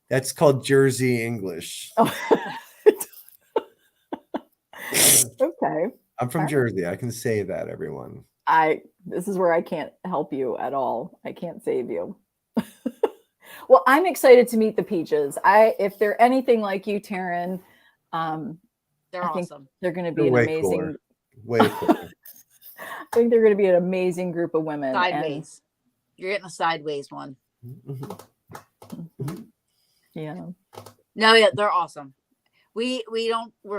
That's called Jersey English. Oh. Okay. I'm from Jersey. I can say that, everyone. This is where I can't help you at all. I can't save you. Well, I'm excited to meet the Peaches. If they're anything like you, Taryn, they're awesome. They're going to be an amazing. Cooler. Way cooler. I think they're going to be an amazing group of women. Sideways. You're getting a sideways one. Mm-hmm. Yeah. No, yeah, they're awesome. We're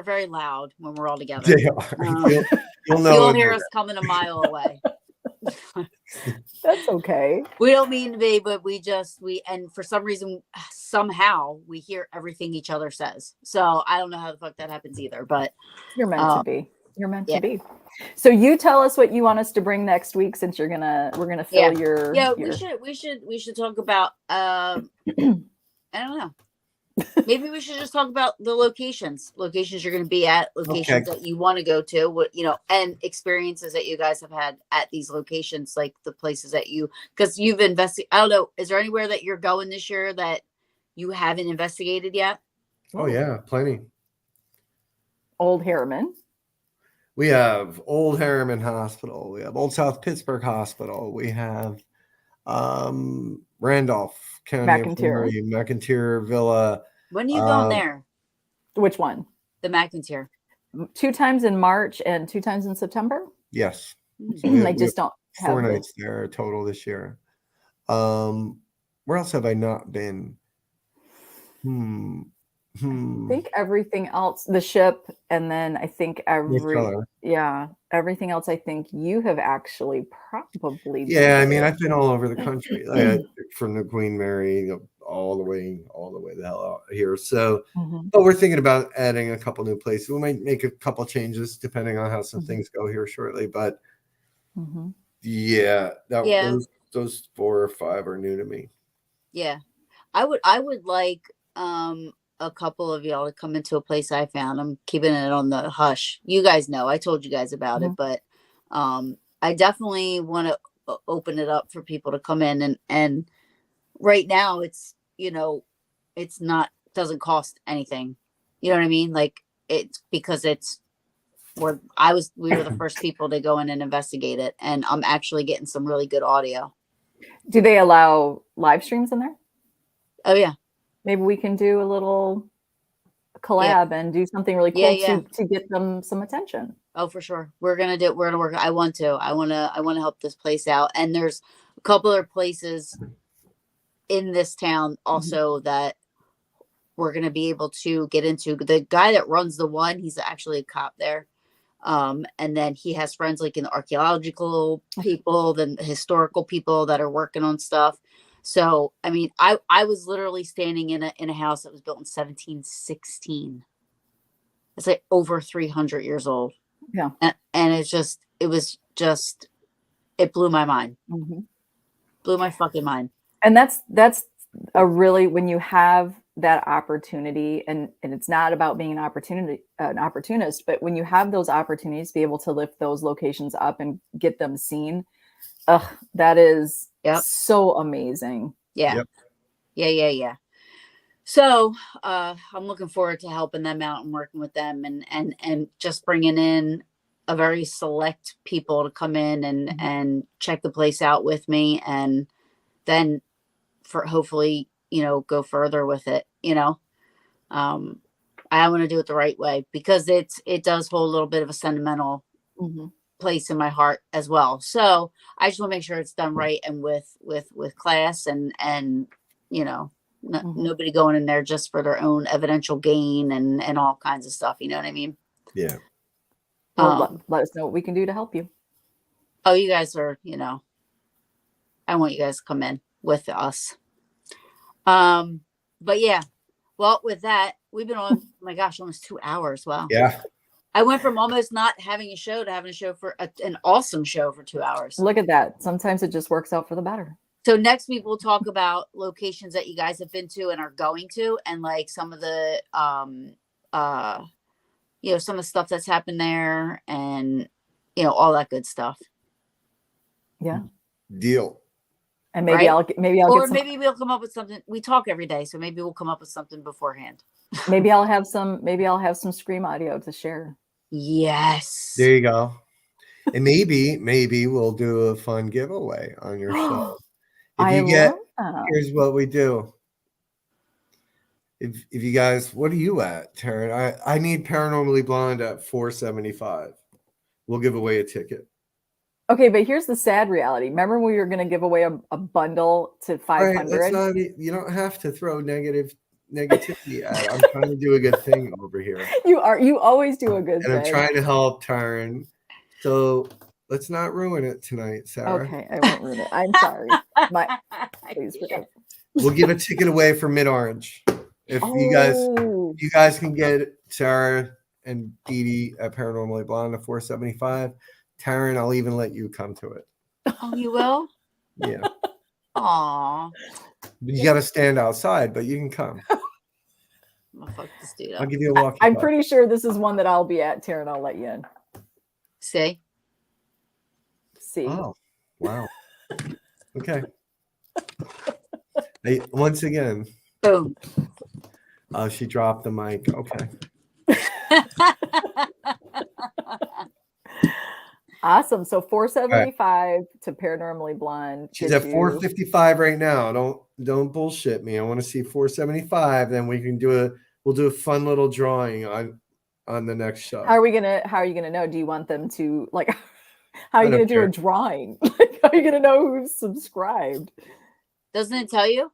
very loud when we're all together. They are. You'll know. You'll hear us coming a mile away. That's okay. We don't mean to be, but and for some reason, somehow we hear everything each other says. So I don't know how the fuck that happens either, but you're meant to be. You're meant to be. So you tell us what you want us to bring next week, since we're gonna fill your. Yeah, we should talk about. I don't know. Maybe we should just talk about the locations you're going to be at, locations that you want to go to, and experiences that you guys have had at these locations, like the places that because you've investigated. I don't know. Is there anywhere that you're going this year that you haven't investigated yet? Oh yeah, plenty. Old Harriman. We have Old Harriman Hospital. We have Old South Pittsburgh Hospital. We have Randolph County McIntyre Villa. When are you going there? Which one? The McIntyre. 2 times in March and 2 times in September. Yes. So I just don't have 4 nights there total this year. Where else have I not been? I think everything else, the ship, and then I think everything else. I think you have actually probably. Yeah, I mean, I've been all over the country, from the Queen Mary all the way the hell out here. So, but we're thinking about adding a couple new places. We might make a couple changes depending on how some things go here shortly. But those 4 or 5 are new to me. Yeah, I would like a couple of y'all to come into a place I found. I'm keeping it on the hush. You guys know, I told you guys about it, but I definitely want to open it up for people to come in, and right now it's doesn't cost anything. You know what I mean? Like, it's because we were the first people to go in and investigate it, and I'm actually getting some really good audio. Do they allow live streams in there? Oh yeah. Maybe we can do a little collab and do something really cool Yeah. to get them some attention. Oh, for sure. We're gonna work. I want to help this place out. And there's a couple other places in this town also that we're gonna be able to get into. The guy that runs the one, he's actually a cop there. And then he has friends like in the archaeological people, then the historical people that are working on stuff. So I mean, I was literally standing in a house that was built in 1716. It's like over 300 years old. Yeah. And it blew my mind. Blew my fucking mind. And that's a really, when you have that opportunity, and it's not about being an opportunist, but when you have those opportunities to be able to lift those locations up and get them seen, that is so amazing. Yeah. Yeah. So I'm looking forward to helping them out and working with them and just bringing in a very select people to come in and check the place out with me, and then for hopefully, go further with it. I want to do it the right way because it does hold a little bit of a sentimental place in my heart as well. So I just want to make sure it's done right and with class and nobody going in there just for their own evidential gain and all kinds of stuff. You know what I mean? Yeah. Well, let us know what we can do to help you. Oh, you guys are, I want you guys to come in with us. But yeah, well, with that, we've been on, oh my gosh, almost 2 hours. Wow. Yeah. I went from almost not having a show to having a show for an awesome show for 2 hours. Look at that. Sometimes it just works out for the better. So next week we'll talk about locations that you guys have been to and are going to, and like some of the, some of the stuff that's happened there, and all that good stuff. Yeah. Deal. And maybe right? maybe we'll come up with something. We talk every day, so maybe we'll come up with something beforehand. maybe I'll have some scream audio to share. Yes. There you go. And maybe we'll do a fun giveaway on your show. Here's what we do. If you guys, what are you at, Taryn? I need Paranormally Blonde at 475. We'll give away a ticket. Okay, but here's the sad reality. Remember when we were going to give away a bundle to 500? Right, you don't have to throw negativity at. I'm trying to do a good thing over here. You always do a good thing. And I'm trying to help Taryn. So let's not ruin it tonight, Sarah. Okay, I won't ruin it. I'm sorry. Please forgive. We'll give a ticket away for Mid-Orange. If you guys can get Sarah and Dee Dee at Paranormally Blonde at 475, Taryn, I'll even let you come to it. Oh, you will? Yeah. Aw. You got to stand outside, but you can come. I'm gonna fuck this dude up. I'll give you a walkie. I'm pretty sure this is one that I'll be at, Taryn. I'll let you in. See? Oh, wow. Okay. Hey, once again. Boom. Oh, she dropped the mic. Okay. Awesome. So 475 to Paranormally Blonde. She's at 455 right now. Don't bullshit me. I want to see 475. Then we can we'll do a fun little drawing on the next show. How are you gonna know? Do you want them to how are you gonna do a drawing? How are you gonna know who's subscribed? Doesn't it tell you?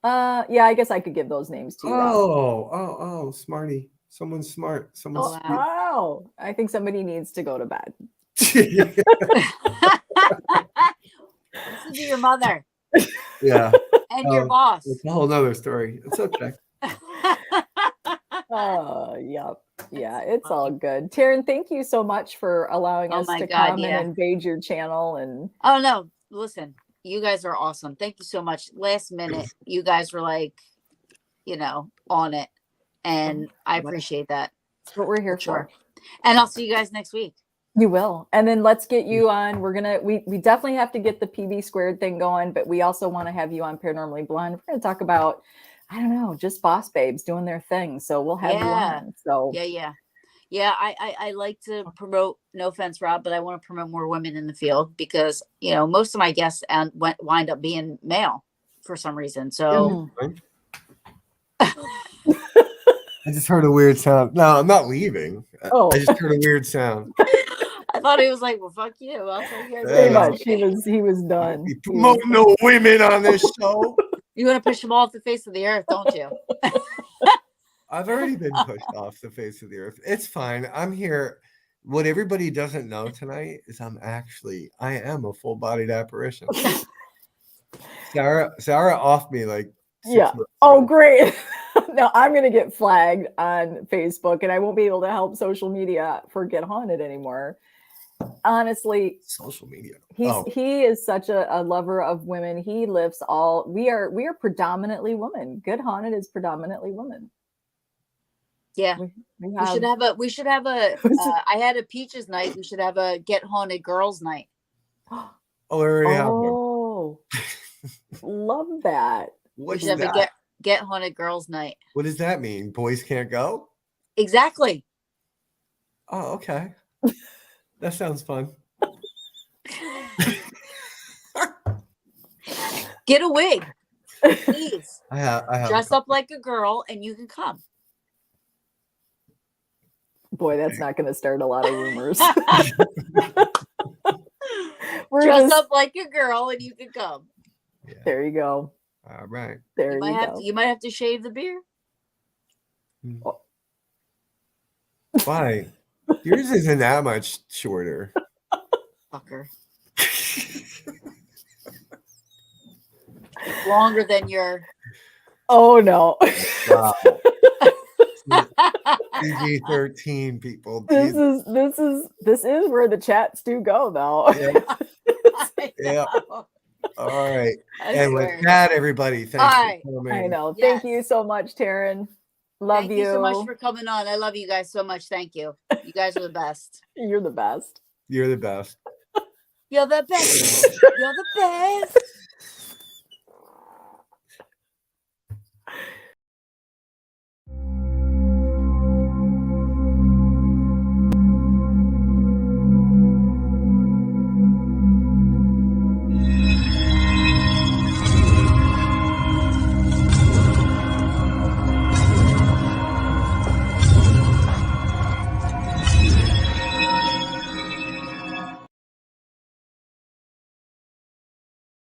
Yeah, I guess I could give those names to you. Oh, smarty. Someone's smart. Wow. I think somebody needs to go to bed. Listen to your mother. Yeah. And your boss. It's a whole nother story. It's okay. Oh, yep. Yeah, it's all good. Taryn, thank you so much for allowing us to come and invade your channel. And oh no, listen, you guys are awesome. Thank you so much. Last minute, you guys were like, on it. And I appreciate that. That's what we're here for. And I'll see you guys next week. You will. And then let's get you on. We definitely have to get the PB squared thing going, but we also want to have you on Paranormally Blonde. We're going to talk about, I don't know, just boss babes doing their thing. So we'll have you on. So yeah. I like to promote, no offense, Rob, but I want to promote more women in the field because, most of my guests wind up being male for some reason. So I just heard a weird sound. No, I'm not leaving. Oh. I just heard a weird sound. I thought he was like, well, fuck you. I'll take care of Yeah. Pretty it. much. He was done. You He was promote no women on this show. You want to push them all off the face of the earth, don't you? I've already been pushed off the face of the earth. It's fine. I'm here. What everybody doesn't know tonight is I am a full-bodied apparition. Sarah offed me like 6 Yeah. months Oh, ago. great. Now I'm going to get flagged on Facebook and I won't be able to help social media for Get Haunted anymore. Honestly, Social media. he is such a lover of women. He lifts all. We are predominantly women. Good Haunted is predominantly women. Yeah. We We should have a I had a peaches night. We should have a Get Haunted girls night. Oh, I already have one. Oh, love that. What's We should have that? a Get Haunted girls night. What does that mean? Boys can't go? Exactly. Oh, okay. That sounds fun. Get a wig, please. I have Dress up like a girl, and you can come. Boy, that's not going to start a lot of rumors. We're Dress just- up like a girl, and you can come. Yeah. There you go. All right. There you, You go. you might have to shave the beard. Why? Yours isn't that much shorter. Fucker. Longer than your. Oh no. Wow. PG-13 people. This Jesus. is where the chats do go though. Yeah. All right. I And swear. with that, everybody, thanks All right. for coming. I know. Yes. Thank you so much, Taryn. Love Thank you so much for coming on. I love you guys so much. Thank you. You guys are the best. You're the best. You're the best. You're the best. You're the best.